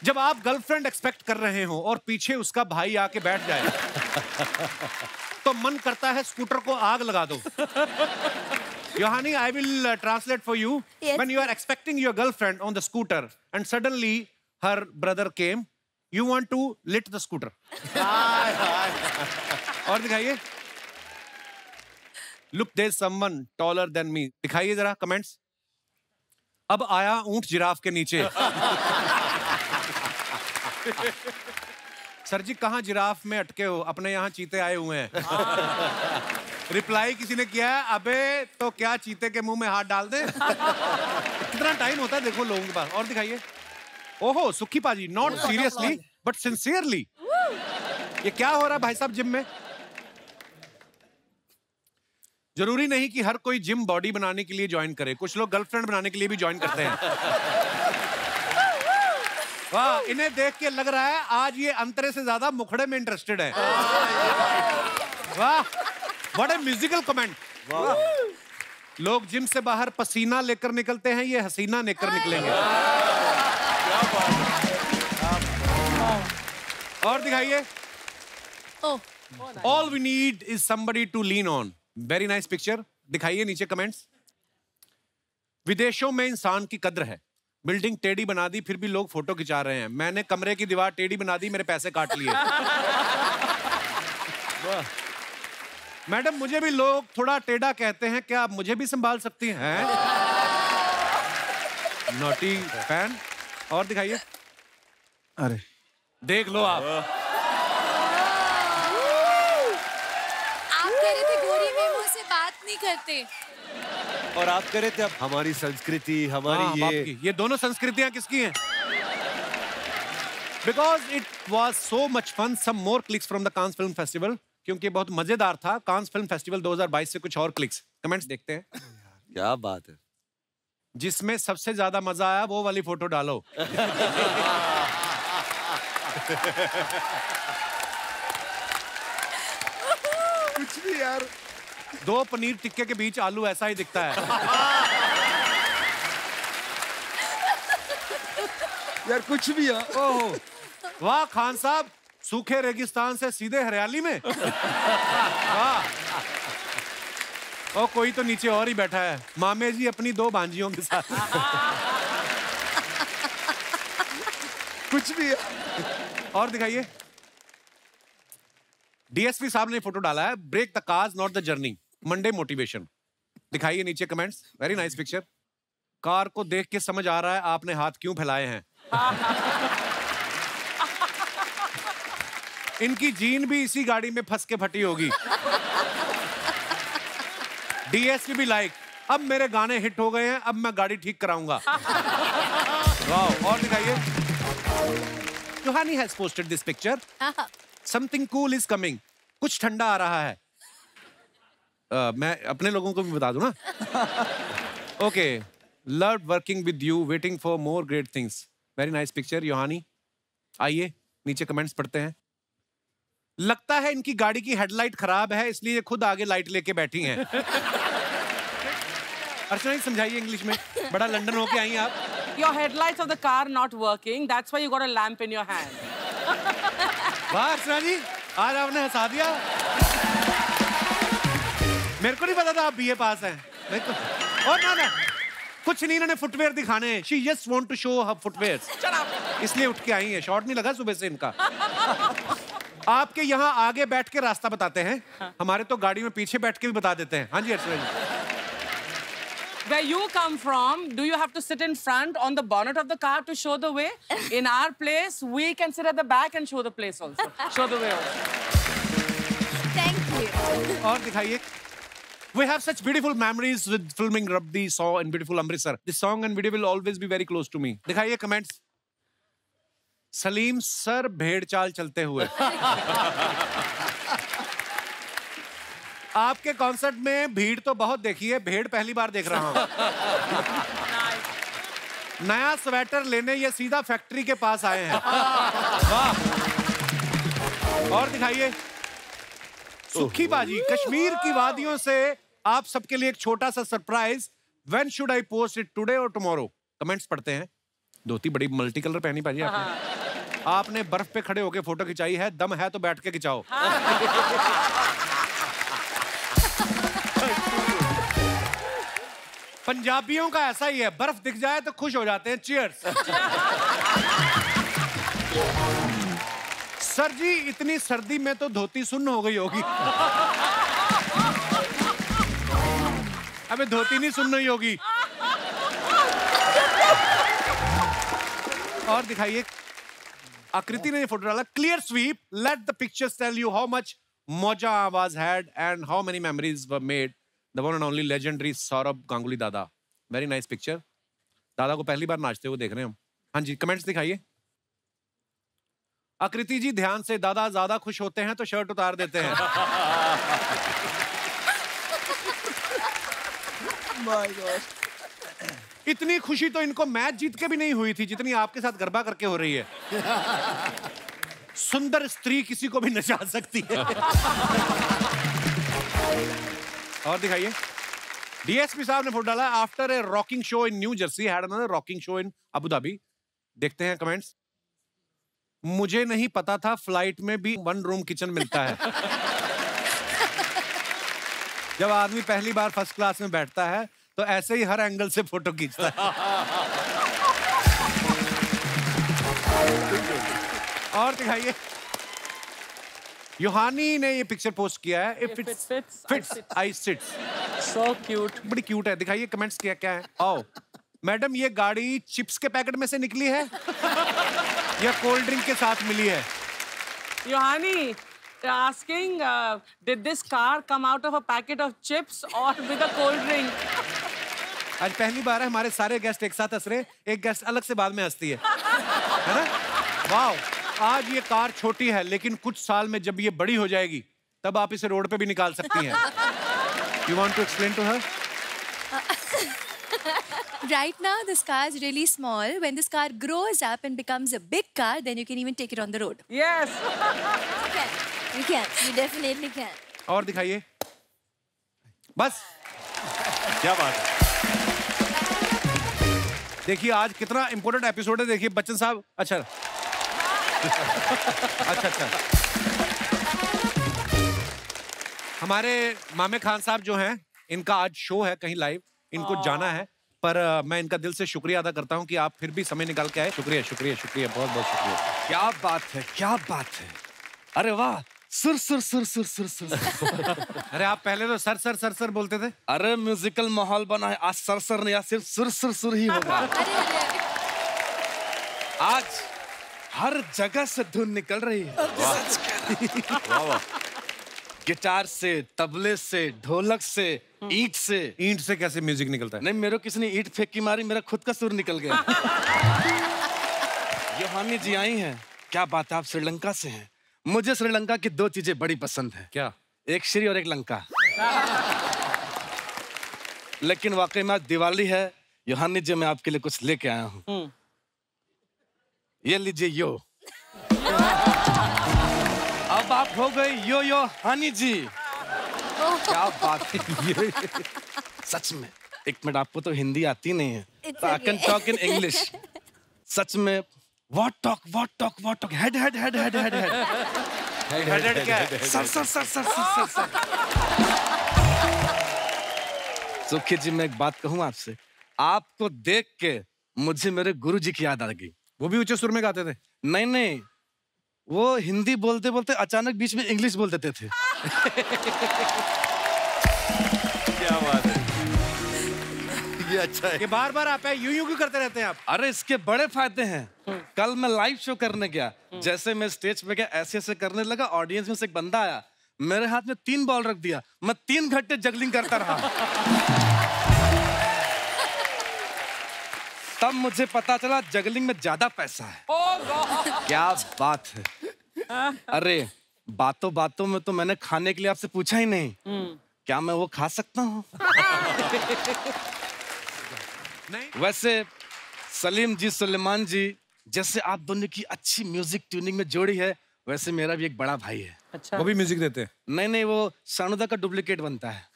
जब आप गर्लफ्रेंड एक्सपेक्ट कर रहे हो और पीछे उसका भाई आके बैठ जाए तो मन करता है स्कूटर को आग लगा दो। Yohani, I will translate for you. Yes. When you are expecting your girlfriend on the scooter and suddenly her brother came, you want to lit the scooter. और दिखाइए। Look, there's someone taller than me. दिखाइए जरा comments. अब आया ऊंट giraffe के नीचे। Sir जी कहाँ जिराफ में अटके हो? अपने यहाँ चीते आए हुए हैं। रिप्लाई किसी ने किया है, अबे तो क्या चीते के मुंह में हाथ डाल दे। कितना टाइम होता है देखो लोगों के पास। और दिखाइए। ओहो, सुखी पाजी, नॉट सीरियसली बट सिंसियरली। ये क्या हो रहा है भाई साहब जिम में? जरूरी नहीं कि हर कोई जिम बॉडी बनाने के लिए ज्वाइन करे, कुछ लोग गर्लफ्रेंड बनाने के लिए भी ज्वाइन करते हैं। वाह, इन्हें देख के लग रहा है आज ये अंतरे से ज्यादा मुखड़े में इंटरेस्टेड है। वाह, व्हाट अ म्यूजिकल कमेंट। लोग जिम से बाहर पसीना लेकर निकलते हैं, ये हसीना लेकर निकलेंगे। और दिखाइए। All we need is somebody to lean on. Very nice picture. दिखाइए नीचे कमेंट्स। विदेशों में इंसान की कद्र है। बिल्डिंग टेढ़ी बना दी फिर भी लोग फोटो खिंचा रहे हैं। मैंने कमरे की दीवार टेढ़ी बना दी, मेरे पैसे काट लिए। मैडम, मुझे भी लोग थोड़ा टेढ़ा कहते हैं, क्या आप मुझे भी संभाल सकती हैं? Naughty fan. और दिखाइए। अरे देख लो आप कह रहे थे गोरी में मुंह से बात नहीं करते, और आप कह रहे थे अब हमारी संस्कृति, हमारी ये दोनों संस्कृतियां किसकी हैं? Because it was so much fun. Some more clicks from the Cannes Film Festival. क्योंकि बहुत मजेदार था। कांस फिल्म फेस्टिवल 2022 से कुछ और क्लिक्स। कमेंट्स देखते हैं। क्या बात है। जिसमें सबसे ज्यादा मजा आया वो वाली फोटो डालो। कुछ भी यार। 2 पनीर टिक्के के बीच आलू ऐसा ही दिखता है। यार कुछ भी यार। ओह, वाह खान साहब, सूखे रेगिस्तान से सीधे हरियाली में। वाह। और कोई तो नीचे और ही बैठा है, मामे जी अपनी 2 भांजियों के साथ। कुछ भी यार। और दिखाइए। डीएसपी साहब ने फोटो डाला है, break the cars not the journey, Monday motivation. दिखाइए नीचे comments. Very nice picture. Car को देख के समझ आ रहा है आपने हाथ क्यों फैलाए हैं। इनकी जीन भी इसी गाड़ी में फंस के फटी होगी। डीएसपी भी लाइक, अब मेरे गाने हिट हो गए हैं, अब मैं गाड़ी ठीक कराऊंगा। वाह। और दिखाइए। जोहानी has posted this picture. Something cool is coming. कुछ ठंडा आ रहा है। मैं अपने लोगों को भी बता दूं ना। Okay, loved working with you, waiting for more great things. Very nice picture Yohani. आइए नीचे कमेंट्स पढ़ते हैं। लगता है इनकी गाड़ी की हेडलाइट खराब है, इसलिए ये खुद आगे लाइट लेके बैठी हैं। अर्चना जी समझाइए इंग्लिश में, बड़ा लंदन होके आई हैं आप। Your headlights of the car not working, that's why you got a lamp in your hand. वाह अर्चना जी, आज आपने हंसा दिया। मेरे को नहीं पता था आप बीए पास हैं। मेरे को और ना कुछ नहीं, इन्होंने फुटवेयर दिखाने हैं। She just want to show her footwears. इसलिए उठ के आई है। शॉर्ट नहीं लगा सुबह से इनका। आपके यहाँ आगे बैठ के रास्ता बताते हैं, हमारे तो गाड़ी में पीछे बैठ के भी बता देते हैं। हाँ जी अर्चना जी। Where you come from, do you have to sit in front on the bonnet of the car to show the way? In our place, we can sit at the back and show the place also. Show the way also. Thank you. और दिखाइए। We have such beautiful memories with filming Rabdi Saw in beautiful Amritsar. This song and video will always be very close to me. दिखाइए comments. Salim sir भेड़ चाल चलते हुए। आपके concert में भीड़ तो बहुत देखी है, भेड़ पहली बार देख रहा हूं। नया स्वेटर लेने ये सीधा फैक्ट्री के पास आए हैं। वाह। और दिखाइए। सुखी बाजी, कश्मीर की वादियों से आप सबके लिए एक छोटा सा surprise. When should I post it, today or tomorrow? Comments पढ़ते हैं। धोती बड़ी मल्टी कलर पहनी पाजी आपने। आपने बर्फ पे खड़े होके फोटो खिंचाई है, दम है तो बैठ के खिंचाओ। पंजाबियों का ऐसा ही है, बर्फ दिख जाए तो खुश हो जाते हैं। चीयर्स। सर जी इतनी सर्दी में तो धोती सुन्न हो गई होगी। अबे धोती नहीं सुन्न हुई होगी। और दिखाइए। आकृति ने फोटो डाला। Clear sweep, let the pictures tell you how much मौजा आवाज had and how many memories were made. The one and only legendary Saurav Ganguly Dada. Very nice picture. Dada को पहली बार नाचते हुए देख रहे हैं हम। हाँ जी कमेंट्स दिखाइए। आकृति जी ध्यान से, दादा ज्यादा खुश होते हैं तो शर्ट उतार देते हैं। My God. इतनी खुशी तो इनको मैच जीत के भी नहीं हुई थी जितनी आपके साथ गरबा करके हो रही है। सुंदर स्त्री किसी को भी नचा सकती है। और दिखाइए। डीएसपी साहब ने फोटो डाला, after a rocking show in new Jersey had another rocking show in Abu Dhabi. देखते हैं कमेंट्स। मुझे नहीं पता था फ्लाइट में भी 1 रूम किचन मिलता है। जब आदमी पहली बार फर्स्ट क्लास में बैठता है तो ऐसे ही हर एंगल से फोटो खींचता है। और दिखाइए। योहानी ने ये पिक्चर पोस्ट किया है। If it fits, I sit. So cute. बड़ी क्यूट है। दिखाइए कमेंट्स क्या है। आओ मैडम, ये गाड़ी चिप्स के पैकेट में से निकली है या कोल्ड ड्रिंक के साथ मिली है? Yohani, asking, did this car come out of a packet of chips or with a cold drink? आज पहली बार है हमारे सारे गेस्ट एक साथ हंस रहे, एक गेस्ट अलग से बाद में हंसती है ना? वाओ, आज ये कार छोटी है लेकिन कुछ साल में जब ये बड़ी हो जाएगी तब आप इसे रोड पे भी निकाल सकती हैं। You want to explain to her? Right now, this car is really small. When this car grows up and becomes a big car, then you can even take it on the road. Yes. You can. You definitely can. और दिखाइए। बस, क्या बात है। देखिए आज कितना important episode है। देखिए बच्चन साहब, अच्छा अच्छा हमारे मामे खान साहब जो हैं, इनका आज शो है कहीं लाइव, इनको जाना है, पर मैं इनका दिल से शुक्रिया अदा करता हूं कि आप फिर भी समय निकाल के आए। शुक्रिया शुक्रिया शुक्रिया, बहुत बहुत शुक्रिया। क्या बात है, क्या बात है। अरे वाह, सुर सुर सुर सुर सुर सुर। अरे आप पहले तो सर सर सर सर बोलते थे। अरे म्यूजिकल माहौल बना है, आज सर सर नहीं, आज सिर्फ सुर सुर सुर ही होगा। आज हर जगह से धुन निकल रही है। गिटार से, तबले से, ढोलक से, ईंट से। ईंट से कैसे म्यूजिक निकलता है? नहीं, मेरे को किसी ने ईंट फेंक की मारी, मेरा खुद का सुर निकल गया। योहानी जी आई हैं। क्या बात है, आप श्रीलंका से हैं। मुझे श्रीलंका की 2 चीजें बड़ी पसंद है। क्या? एक श्री और एक लंका। लेकिन वाकई में आज दिवाली है। योहानी जी, मैं आपके लिए कुछ लेके आया हूँ। ये लीजिए यो। अब आप हो गए यो यो हानी जी। क्या बात है। सच में, एक मिनट, आपको तो हिंदी आती नहीं है, तो I can talk in English. सच में, what talk head head head head head head head क्या है? Sir sir sir sir sir sir. Sukhi ji, मैं एक बात कहूं आपसे, आपको देख के मुझे मेरे गुरुजी की याद आ गई। वो भी ऊंचे सुर में गाते थे? नहीं, वो हिंदी बोलते बोलते अचानक बीच में इंग्लिश बोल देते थे। क्या बात है, ये अच्छा है। ये बार बार आप यूं क्यों करते रहते हैं आप? अरे इसके बड़े फायदे हैं। कल मैं लाइव शो करने गया, जैसे मैं स्टेज पे गया, ऐसे ऐसे करने लगा, ऑडियंस में से एक बंदा आया, मेरे हाथ में 3 बॉल रख दिया, मैं 3 घंटे जगलिंग करता रहा। तब मुझे पता चला जगलिंग में ज्यादा पैसा है। क्या बात है। अरे बातों बातों में तो मैंने खाने के लिए आपसे पूछा ही नहीं, क्या मैं वो खा सकता हूँ? वैसे सलीम जी, सुलेमान जी, जैसे आप दोनों की अच्छी म्यूजिक ट्यूनिंग में जोड़ी है, वैसे मेरा भी एक बड़ा भाई है। अच्छा। वो भी म्यूजिक देते हैं? नहीं, वो सानुदा का डुप्लीकेट बनता है।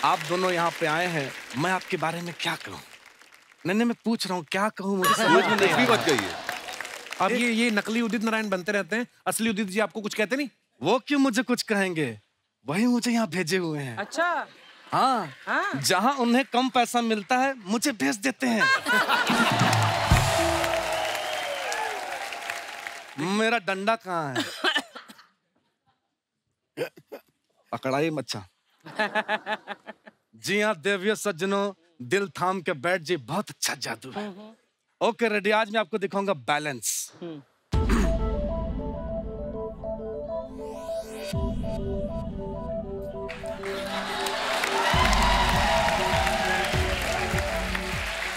आप दोनों यहाँ पे आए हैं, मैं आपके बारे में क्या कहूँ? नहीं, मैं पूछ रहा हूँ क्या कहूँ, मुझे समझ में नहीं आ रहा। बात कही है। अब ये नकली उदित नारायण बनते रहते हैं, असली उदित जी आपको कुछ कहते नहीं? वो क्यों मुझे कुछ कहेंगे, वही मुझे यहाँ भेजे हुए हैं। अच्छा। हाँ, जहाँ उन्हें कम पैसा मिलता है मुझे भेज देते हैं। मेरा डंडा कहाँ है? पकड़ाई मच्छा। जी हाँ देवियों सज्जनों, दिल थाम के बैठ जी, बहुत अच्छा जादू है। ओके रेडी, आज मैं आपको दिखाऊंगा बैलेंस।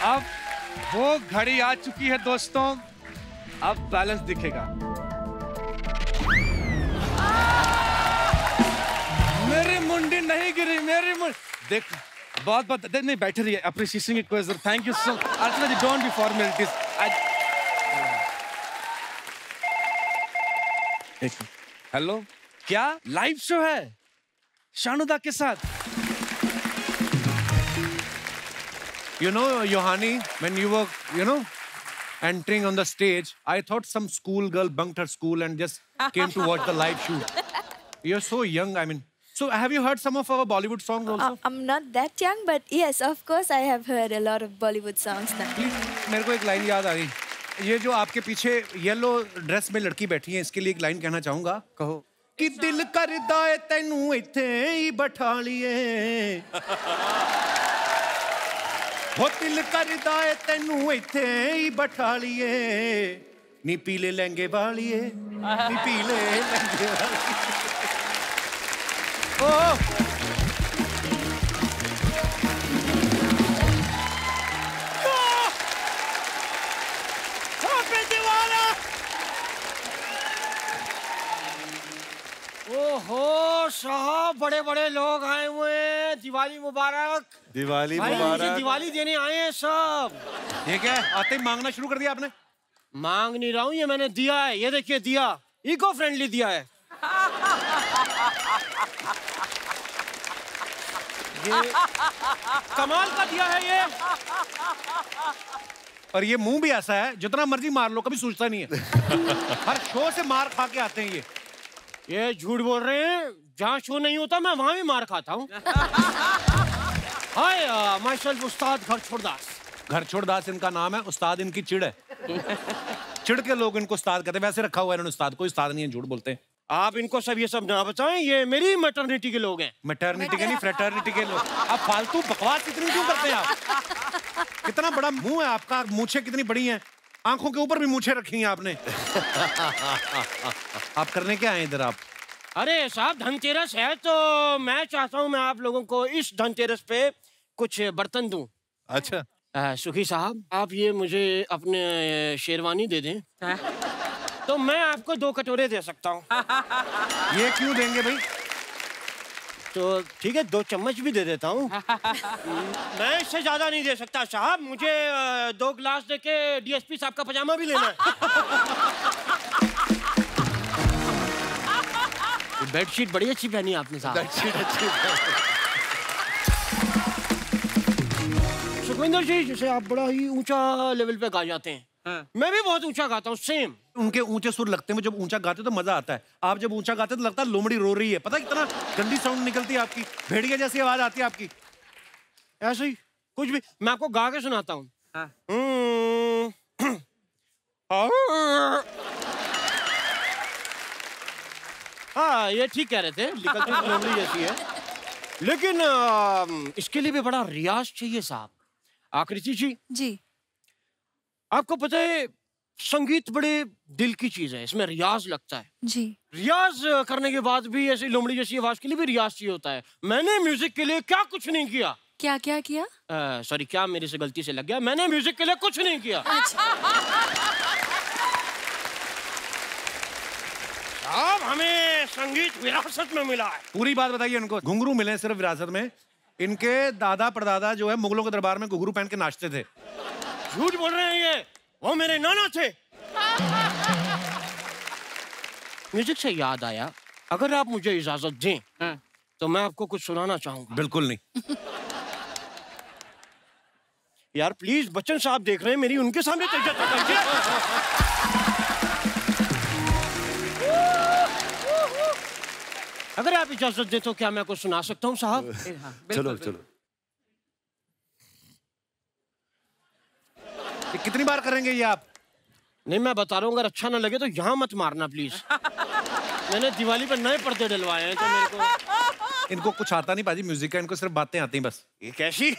अब वो घड़ी आ चुकी है दोस्तों, अब बैलेंस दिखेगा। मेरी मुंडी नहीं गिरी, मेरी मुंडी देख, बहुत नहीं बैठे रहिए appreciation request thank you so Archana ji don't be formalities hello क्या लाइव शो है शानुदा के साथ You know, Yohani, when you were, entering on the stage, I thought some schoolgirl bunked her school and just came to watch the live shoot. You're so young, I mean. So have you heard some of our Bollywood songs also? I'm not that young, but yes, of course, I have heard a lot of Bollywood songs now. Please, मेरे को एक line याद आ रही. ये जो आपके पीछे yellow dress में लड़की बैठी है, इसके लिए एक लाइन कहना चाहूँगा. कहो. कि दिल करदा है तैनू इत्थे ही बैठा लिए. हो दिल करदा है तैनू इत्थे ही बैठा लिए. नी पीले लहंगे वालिए, नी पीले लहंगे वालिए. ओहो साहब बड़े बड़े लोग आए हुए हैं दिवाली मुबारक दिवाली भाई मुबारक मुझे दिवाली देने आए हैं सब ये क्या है आते ही मांगना शुरू कर दिया आपने मांग नहीं रहा हूँ ये मैंने दिया है ये देखिए दिया इको फ्रेंडली दिया है ये कमाल का दिया है ये और ये मुंह भी ऐसा है जितना मर्जी मार लो कभी सूझता नहीं है हर शो से मार खा के आते हैं ये झूठ बोल रहे हैं जहाँ शो नहीं होता मैं वहां भी मार खाता हूँ हाय माय सेल्फ उस्ताद घर छोड़ दास इनका नाम है उस्ताद इनकी चिड़ है चिड़ के लोग इनको उस्ताद कहते हैं वैसे रखा हुआ है इन्होंने उस्ताद कोई उस्ताद नहीं है झूठ बोलते हैं आप इनको सब ये सब ना बताएं ये मेरी मैटरनिटी के लोग हैं मैटरनिटी के नहीं फ्रेटर्निटी के लोग आप फालतू बकवास इतनी क्यों करते हैं आप कितना बड़ा मुंह है आपका मूंछें कितनी बड़ी हैं आंखों के ऊपर भी मूंछें रखी हैं आपने आप करने क्या आए इधर आप अरे साहब धनतेरस है तो मैं चाहता हूँ मैं आप लोगों को इस धनतेरस पे कुछ बर्तन दूं अच्छा सुखी साहब आप ये मुझे अपने शेरवानी दे दें तो मैं आपको 2 कटोरे दे सकता हूँ ये क्यों देंगे भाई तो ठीक है 2 चम्मच भी दे देता हूँ मैं इससे ज्यादा नहीं दे सकता साहब मुझे 2 गिलास देके डीएसपी साहब का पजामा भी लेना है बेडशीट बड़ी अच्छी पहनी आपने साहब बेडशीट अच्छी सुखविंदर जी जैसे आप बड़ा ही ऊंचा लेवल पे गा जाते हैं मैं भी बहुत ऊंचा गाता हूँ सेम उनके ऊंचे सुर लगते हैं जब ऊंचा गाते तो मजा आता है आप जब ऊंचा गाते तो लगता है लोमड़ी रो रही है पता कितना गंदी साउंड निकलती है आपकी भेड़िया जैसी आवाज आती है आपकी ऐसे ही कुछ भी मैं आपको गा के सुनाता हूँ हाँ ये ठीक कह रहे थे निकलती लोमड़ी जैसी है लेकिन इसके लिए भी बड़ा रियाज चाहिए साहब आकृति जी आपको पता है संगीत बड़े दिल की चीज है इसमें रियाज लगता है जी रियाज करने के बाद भी ऐसी लोमड़ी जैसी आवाज के लिए भी रियाज चाहिए होता है मैंने म्यूजिक के लिए क्या कुछ नहीं किया क्या किया सॉरी क्या मेरे से गलती से लग गया मैंने म्यूजिक के लिए कुछ नहीं किया अब हमें संगीत विरासत में मिला है पूरी बात बताइए उनको घुंघरू मिले सिर्फ विरासत में इनके दादा परदादा जो है मुगलों के दरबार में घुंघरू पहन के नाचते थे झूठ बोल रहे हैं ये वो मेरे नाना थे म्यूजिक से याद आया अगर आप मुझे इजाजत दें तो मैं आपको कुछ सुनाना चाहूंगा बिल्कुल नहीं यार प्लीज बच्चन साहब देख रहे हैं मेरी उनके सामने अगर आप इजाजत दें तो क्या मैं कुछ सुना सकता हूँ साहब चलो चलो कितनी बार करेंगे ये आप नहीं मैं बता रहा हूँ अगर अच्छा ना लगे तो यहाँ मत मारना प्लीज मैंने दिवाली पर नए पर्दे डलवाए हैं तो मेरे को इनको कुछ आता नहीं बाजी म्यूजिक का इनको सिर्फ बातें आती हैं बस ये कैसी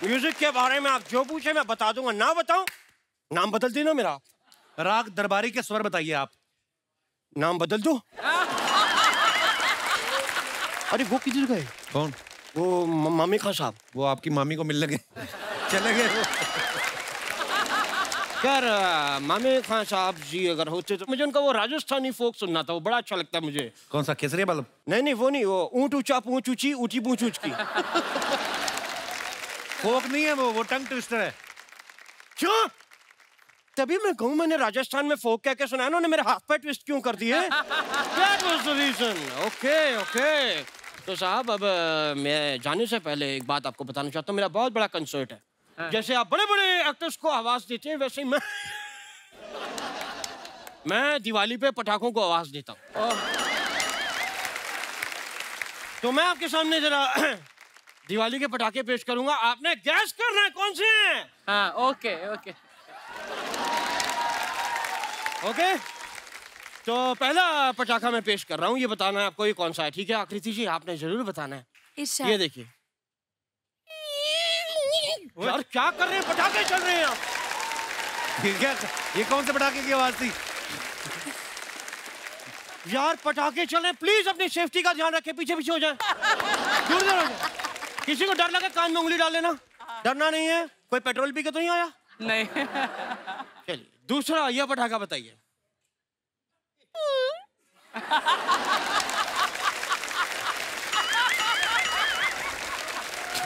म्यूजिक के बारे में आप जो पूछे मैं बता दूंगा ना बताऊं नाम बदल देना मेरा राग दरबारी के स्वर बताइए आप नाम बदल दो अरे वो किधर गए कौन वो मामी खान साहब वो आपकी मामी को मिलने गए चले गए यार मामे खान साहब जी अगर होते तो मुझे उनका वो राजस्थानी फोक सुनना था, वो बड़ा अच्छा लगता है मुझे। कौन सा, केसरिया बल्ब? नहीं वो नहीं, वो ऊँट ऊँचा पूंछ ऊँची ऊँची पूंछ ऊँच की। फोक नहीं है वो टंग ट्विस्टर है। क्यों? तभी मैं कहूँ मैंने राजस्थान में फोक कह के सुना, उन्होंने मेरे हाथ पे ट्विस्ट क्यों कर दिए? That was the reason. Okay. तो साहब अब मैं जाने से पहले एक बात आपको बताना चाहता हूँ, मेरा बहुत बड़ा कंसर्ट है। जैसे आप बड़े बड़े एक्टर्स को आवाज देते हैं वैसे ही मैं दिवाली पे पटाखों को आवाज देता हूँ। तो मैं आपके सामने जरा दिवाली के पटाखे पेश करूंगा, आपने गैस करना है कौन से हैं। हाँ, ओके। तो पहला पटाखा मैं पेश कर रहा हूँ, ये बताना है आपको ये कौन सा है, ठीक है आकृति जी? आपने जरूर बताना है। ये देखिए। यार क्या कर रहे हैं, पटाखे चल रहे हैं आप। ठीक है, ये कौन से पटाखे की आवाज थी? यार पटाखे चल रहे हैं, प्लीज अपनी सेफ्टी का ध्यान रखें, पीछे हो जाए, दूर हो जाए। किसी को डर लगे कान में उंगली डाल लेना, डरना नहीं है। कोई पेट्रोल पी के तो नहीं आया? नहीं। चलिए दूसरा यह पटाखा बताइए।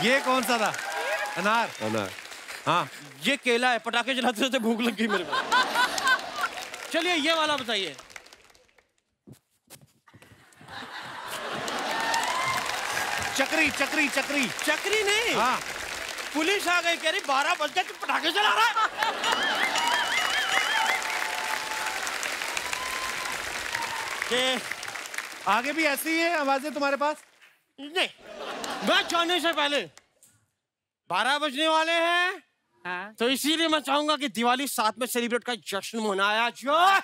ये कौन सा था? अनार। हाँ ये केला है, पटाखे जलाते रहते भूख लग गई मेरे को। चलिए ये वाला बताइए। चक्री नहीं। हाँ। पुलिस आ गई, कह रही 12 बज गए, तू पटाखे जला रहा है। आगे भी ऐसी है आवाजें तुम्हारे पास? नहीं, मैं जाने से पहले 12 बजने वाले हैं। हाँ? तो इसीलिए मैं चाहूंगा कि दिवाली साथ में सेलिब्रेट का जश्न मनाया जाए।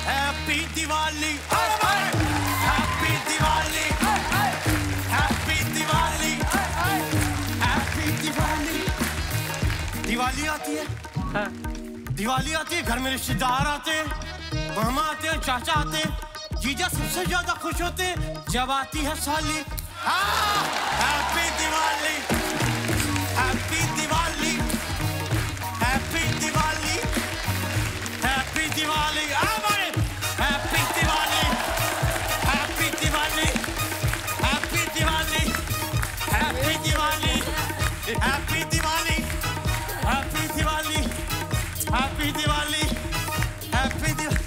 Happy Diwali, happy Diwali, happy Diwali, happy Diwali. Diwali आती है, दिवाली आती है, घर में रिश्तेदार आते हैं, मामा आते हैं, चाचा आते हैं, जीजा सबसे ज्यादा खुश होते हैं जब आती है साली। Happy Diwali, happy Diwali, happy Diwali, happy Diwali. Happy Diwali, happy Diwali, happy Diwali, happy Diwali, happy Diwali, happy Diwali, happy Diwali, happy Diwali.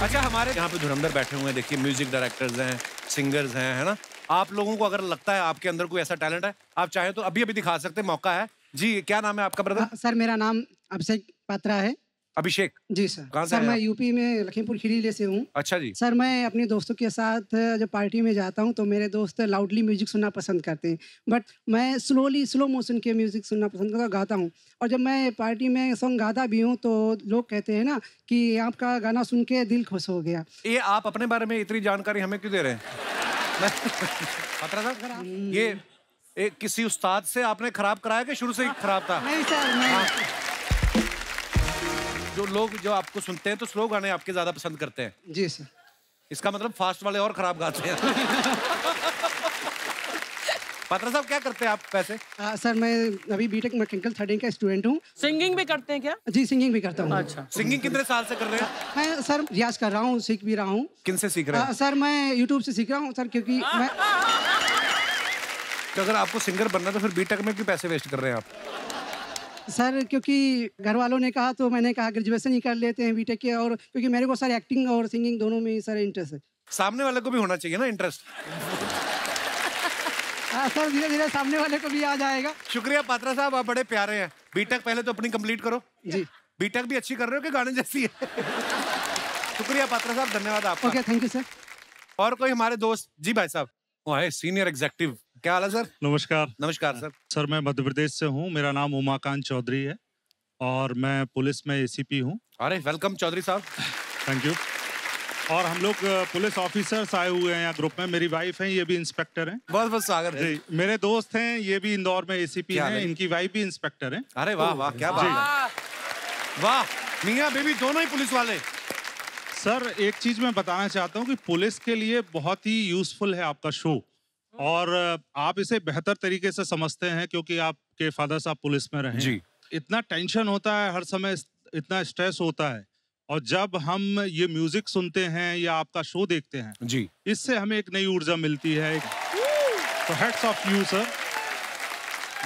अच्छा, हमारे यहाँ पे धुरंधर बैठे हुए हैं, देखिए म्यूजिक डायरेक्टर्स हैं, सिंगर्स हैं, है ना? आप लोगों को अगर लगता है आपके अंदर कोई ऐसा टैलेंट है, आप चाहे तो अभी दिखा सकते हैं, मौका है जी। क्या नाम है आपका ब्रदर? सर मेरा नाम अभिषेक पात्रा है। अभिषेक जी सर। कहाँ से सर मैं यूपी में लखीमपुर खीरी से हूँ। अच्छा जी। सर मैं अपने दोस्तों के साथ जब पार्टी में जाता हूँ तो मेरे दोस्त लाउडली म्यूजिक सुनना पसंद करते हैं, बट मैं स्लो मोशन के म्यूजिक सुनना पसंद करता, गाता हूँ। और जब मैं पार्टी में सॉन्ग गाता भी हूँ तो लोग कहते हैं ना कि आपका गाना सुन के दिल खुश हो गया। ये आप अपने बारे में इतनी जानकारी हमें क्यों दे रहे हैं? पात्रा साहब, ये किसी उस्ताद से आपने खराब कराया कि शुरू से ही खराब था? नहीं सर, मैं जो लोग जो आपको सुनते हैं तो स्लो गाने आपके ज्यादा पसंद करते हैं। जी सर। इसका मतलब फास्ट वाले और खराब गाते हैं। पात्रा साहब क्या करते हैं आप वैसे? सर मैं अभी बीटेक मैकेनिकल 3rd ईयर का स्टूडेंट हूँ। सिंगिंग भी करते हैं क्या? जी सिंगिंग भी करता हूँ। अच्छा, सिंगिंग कितने साल से कर रहे हैं? मैं सर रियाज कर रहा हूँ, सीख भी रहा हूँ। किनसे सीख रहे हैं? सर मैं यूट्यूब से सीख रहा हूँ सर, क्योंकि मैं तो अगर आपको सिंगर बनना है तो फिर बीटेक में क्यों पैसे वेस्ट कर रहे हैं आप? सर क्योंकि घर वालों ने कहा तो मैंने कहा ग्रेजुएशन ही कर लेते हैं बीटेक के, और क्योंकि मेरे को सर एक्टिंग और सिंगिंग दोनों में ही सर इंटरेस्ट है। सामने वाले को भी होना चाहिए ना इंटरेस्ट। सर धीरे धीरे सामने वाले को भी आ जाएगा। शुक्रिया पात्रा साहब, आप बड़े प्यारे हैं। बीटेक पहले तो अपनी कंप्लीट करो। जी। बीटेक भी अच्छी कर रहे हो कि गाने जैसी है? शुक्रिया पात्रा साहब, धन्यवाद आपका। Okay, thank you sir. और कोई हमारे दोस्त? जी भाई साहब, वो है सीनियर एग्जीक्यूटिव। क्या हाल है सर? नमस्कार। नमस्कार सर। सर मैं मध्य प्रदेश से हूँ, मेरा नाम उमाकांत चौधरी है और मैं पुलिस में एसीपी हूँ। अरे वेलकम चौधरी साहब। Thank you. और हम लोग पुलिस ऑफिसर्स आए हुए हैं यहाँ ग्रुप में। मेरी वाइफ है, ये भी इंस्पेक्टर हैं। बहुत बहुत स्वागत है। जी, मेरे दोस्त हैं, ये भी इंदौर में एसीपी हैं, इनकी वाइफ भी इंस्पेक्टर हैं। अरे वाह वाह, क्या बात है, वाह। मियाँ बीवी दोनों ही पुलिस वाले। सर एक चीज मैं बताना चाहता हूँ कि पुलिस के लिए बहुत ही यूजफुल है आपका शो, और आप इसे बेहतर तरीके से समझते हैं क्योंकि आपके फादर साहब पुलिस में रहे जी। इतना टेंशन होता है हर समय, इतना स्ट्रेस होता है, और जब हम ये म्यूजिक सुनते हैं या आपका शो देखते हैं जी, इससे हमें एक नई ऊर्जा मिलती है। तो हेड्स ऑफ यू सर।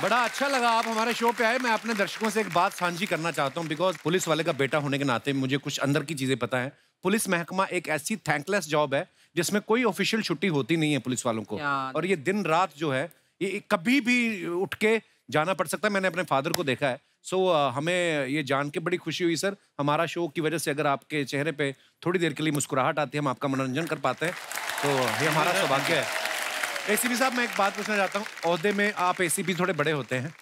बड़ा अच्छा लगा आप हमारे शो पे आए। मैं अपने दर्शकों से एक बात साझी करना चाहता हूँ, बिकॉज पुलिस वाले का बेटा होने के नाते मुझे कुछ अंदर की चीजें पता है। पुलिस महकमा एक ऐसी थैंकलेस जॉब है जिसमें कोई ऑफिशियल छुट्टी होती नहीं है पुलिस वालों को, और ये दिन रात जो है ये कभी भी उठ के जाना पड़ सकता है। मैंने अपने फादर को देखा है। सो हमें ये जान के बड़ी खुशी हुई सर, हमारा शो की वजह से अगर आपके चेहरे पे थोड़ी देर के लिए मुस्कुराहट आती है, हम आपका मनोरंजन कर पाते हैं, तो ये हमारा सौभाग्य है। एसीपी साहब, मैं एक बात पूछना चाहता हूँ। ओहदे में आप एसीपी थोड़े बड़े होते हैं,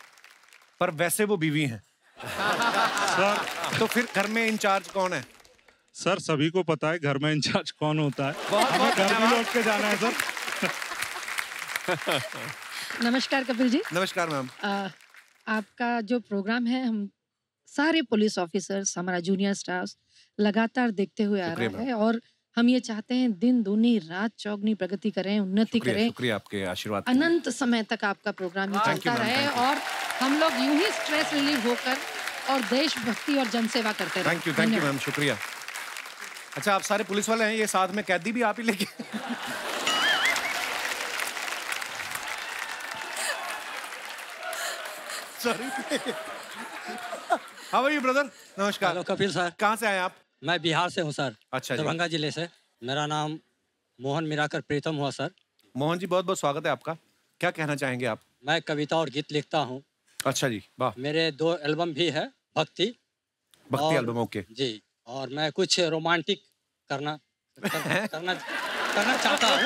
पर वैसे वो बीवी हैं सर। तो फिर घर में इंचार्ज कौन है? सर सभी को पता है घर में इंचार्ज कौन होता है। बहुत घर भी लौट के जाना है सर। नमस्कार कपिल जी। नमस्कार मैम। आपका जो प्रोग्राम है, हम सारे पुलिस ऑफिसर्स, हमारा जूनियर स्टाफ लगातार देखते हुए आ रहा है, और हम ये चाहते हैं दिन दूनी रात चौगनी प्रगति करें, उन्नति करें। शुक्रिया आपके आशीर्वाद। अनंत समय तक आपका प्रोग्राम ही चलता रहे, और हम लोग यूं ही स्ट्रेस रिलीव होकर और देशभक्ति और जनसेवा करते रहे। थैंक यू मैम, शुक्रिया। अच्छा, आप सारे पुलिस वाले हैं, ये साथ में कैदी भी आप ही लेके sorry. How are you brother? नमस्कार। Hello Kapil sir. कहाँ से आए आप? मैं बिहार से हूँ सर। अच्छा जी। दरभंगा जिले से। मेरा नाम मोहन मिराकर प्रीतम हुआ सर। मोहन जी, बहुत बहुत स्वागत है आपका। क्या कहना चाहेंगे आप? मैं कविता और गीत लिखता हूँ। अच्छा जी, वाह। मेरे 2 एल्बम भी है, भक्ति एल्बम। ओके जी। और मैं कुछ रोमांटिक करना चाहता हूँ।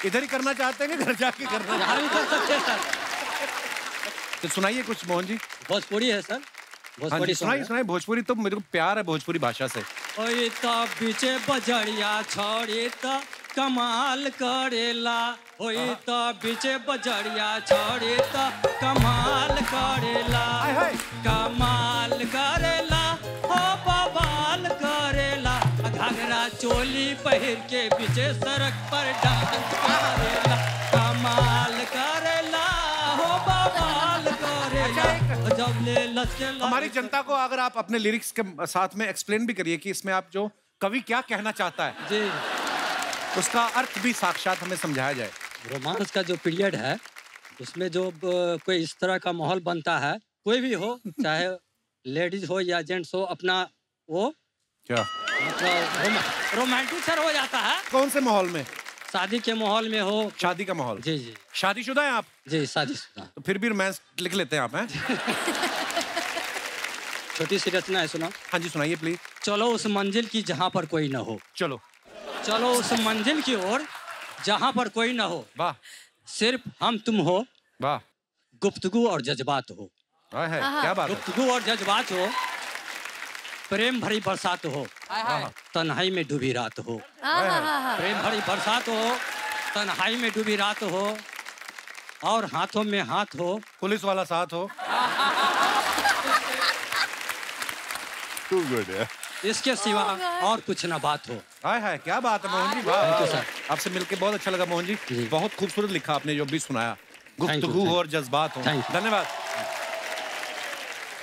इधर ही करना चाहते हैं, घर जाके करना? यहाँ भी कर सकते हैं सर। तो सुनाइए कुछ मोहन जी। भोजपुरी है सर। भोजपुरी सुनाइए। भोजपुरी तो मेरे को प्यार है भोजपुरी भाषा से। ओए ता बीचे बजड़िया छोड़ी ता कमाल करेला। ओए ता बीचे बजड़िया छोड़ी ता कमाल करेला। कमाल करेला, हो बवाल करेला। घाघरा चोली पहिर के बीचे सड़क पर डांस करेला। कमाल करेला, हो बवाल करेला। जब ले लचके हमारी जनता को अगर आप अपने लिरिक्स के साथ में एक्सप्लेन भी करिए कि इसमें आप जो कवि क्या कहना चाहता है जी, उसका अर्थ भी साक्षात हमें समझाया जाए। रोमांस का जो पीरियड है उसमें जो कोई इस तरह का माहौल बनता है, कोई भी हो, चाहे लेडीज हो या जेंट्स हो, अपना वो क्या मतलब रोमांटिक सर हो जाता है। कौन से माहौल में? शादी के माहौल में हो। शादी का माहौल? जी जी। शादीशुदा हैं आप? जी शादीशुदा। तो फिर भी रोमांस लिख लेते हैं आप, हैं? छोटी सी रचना है, सुना। हाँ जी, सुनाइए प्लीज। चलो उस मंजिल की जहाँ पर कोई न हो। चलो चलो उस मंजिल की ओर जहाँ पर कोई न हो। वाह। सिर्फ हम तुम हो। वाह। गुफ्तगू और जज्बात हो। है, क्या बात है। गुफ्तगू और जज्बात हो। प्रेम भरी बरसात हो। तन्हाई में डूबी रात हो। प्रेम भरी बरसात हो, तन्हाई में डूबी रात हो, और हाथों में हाथ हो, पुलिस वाला साथ हो। Too good, yeah. इसके सिवा और कुछ ना बात हो। हाय, क्या बात है मोहन जी, वाह। आपसे मिलके बहुत अच्छा लगा मोहन जी। बहुत खूबसूरत लिखा आपने जो भी सुनाया। गुफ्तगू हो और जज्बात हो। धन्यवाद।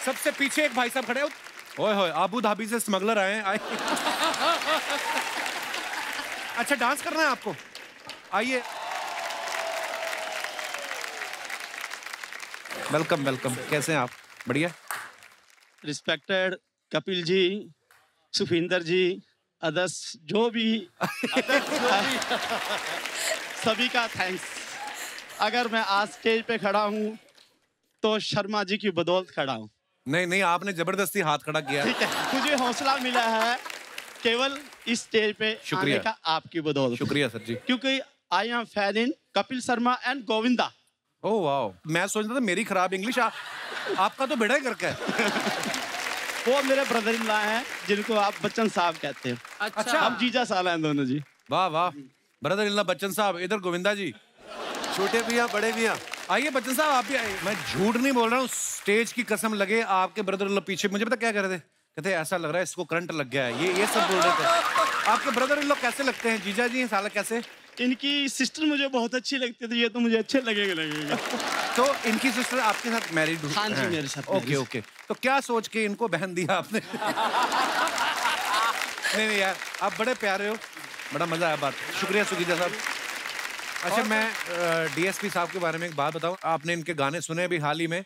सबसे पीछे एक भाई साहब खड़े हो। ओए होए, आबू धाबी से स्मगलर आए। अच्छा, डांस करना है आपको? आइए। Welcome welcome. कैसे हैं आप? बढ़िया। रिस्पेक्टेड कपिल जी, सुखविंदर जी, अदर्स जो भी सभी का थैंक्स। अगर मैं आज स्टेज पे खड़ा हूँ तो शर्मा जी की बदौलत खड़ा हूँ। नहीं, आपने जबरदस्ती हाथ खड़ा किया। ठीक है, मुझे हौसला मिला है केवल इस स्टेज पे आने का आपकी बदौलत। शुक्रिया सर जी। क्योंकि I am fan in Kapil Sharma and Govinda. Oh वाह, मैं सोच रहा था मेरी खराब इंग्लिश आपका तो बेड़ा ही करके है। वो मेरे ब्रदर इन लॉ हैं जिनको आप बच्चन साहब कहते हैं। अच्छा। हम जीजा साला हैं दोनों जी। वाह वाह, ब्रदर इन लॉ बच्चन साहब, इधर गोविंदा जी, छोटे मियाँ बड़े मियाँ, आइए बच्चन साहब आप भी आइए। मैं झूठ नहीं बोल रहा हूँ, स्टेज की कसम लगे आपके ब्रदर इन लॉ पीछे, मुझे पता क्या कर रहे थे, कहते ऐसा लग रहा है इसको करंट लग गया है, ये सब बोल रहे थे। आपके ब्रदर इन लॉ कैसे लगते हैं? जीजा जी हैं साला कैसे? इनकी सिस्टर मुझे बहुत अच्छी लगती थी, ये तो मुझे अच्छे लगेगा। तो इनकी सिस्टर आपके साथ मैरिड? हाँ जी, मेरे साथ। ओके ओके, तो क्या सोच के इनको बहन दिया आपने? नहीं यार, आप बड़े प्यारे हो, बड़ा मजा आया बात, शुक्रिया सुगीजा साहब। अच्छा, मैं डीएसपी साहब के बारे में एक बात बताऊं, आपने इनके गाने सुने अभी हाल ही में,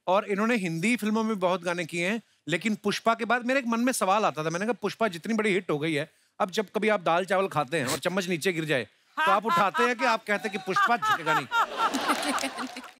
और इन्होंने हिंदी फिल्मों में बहुत गाने किए हैं, लेकिन पुष्पा के बाद मेरे एक मन में सवाल आता था, मैंने कहा पुष्पा जितनी बड़ी हिट हो गई है, अब जब कभी आप दाल चावल खाते हैं और चम्मच नीचे गिर जाए तो आप उठाते हैं कि आप कहते हैं कि पुष्पा झुकेगा नहीं?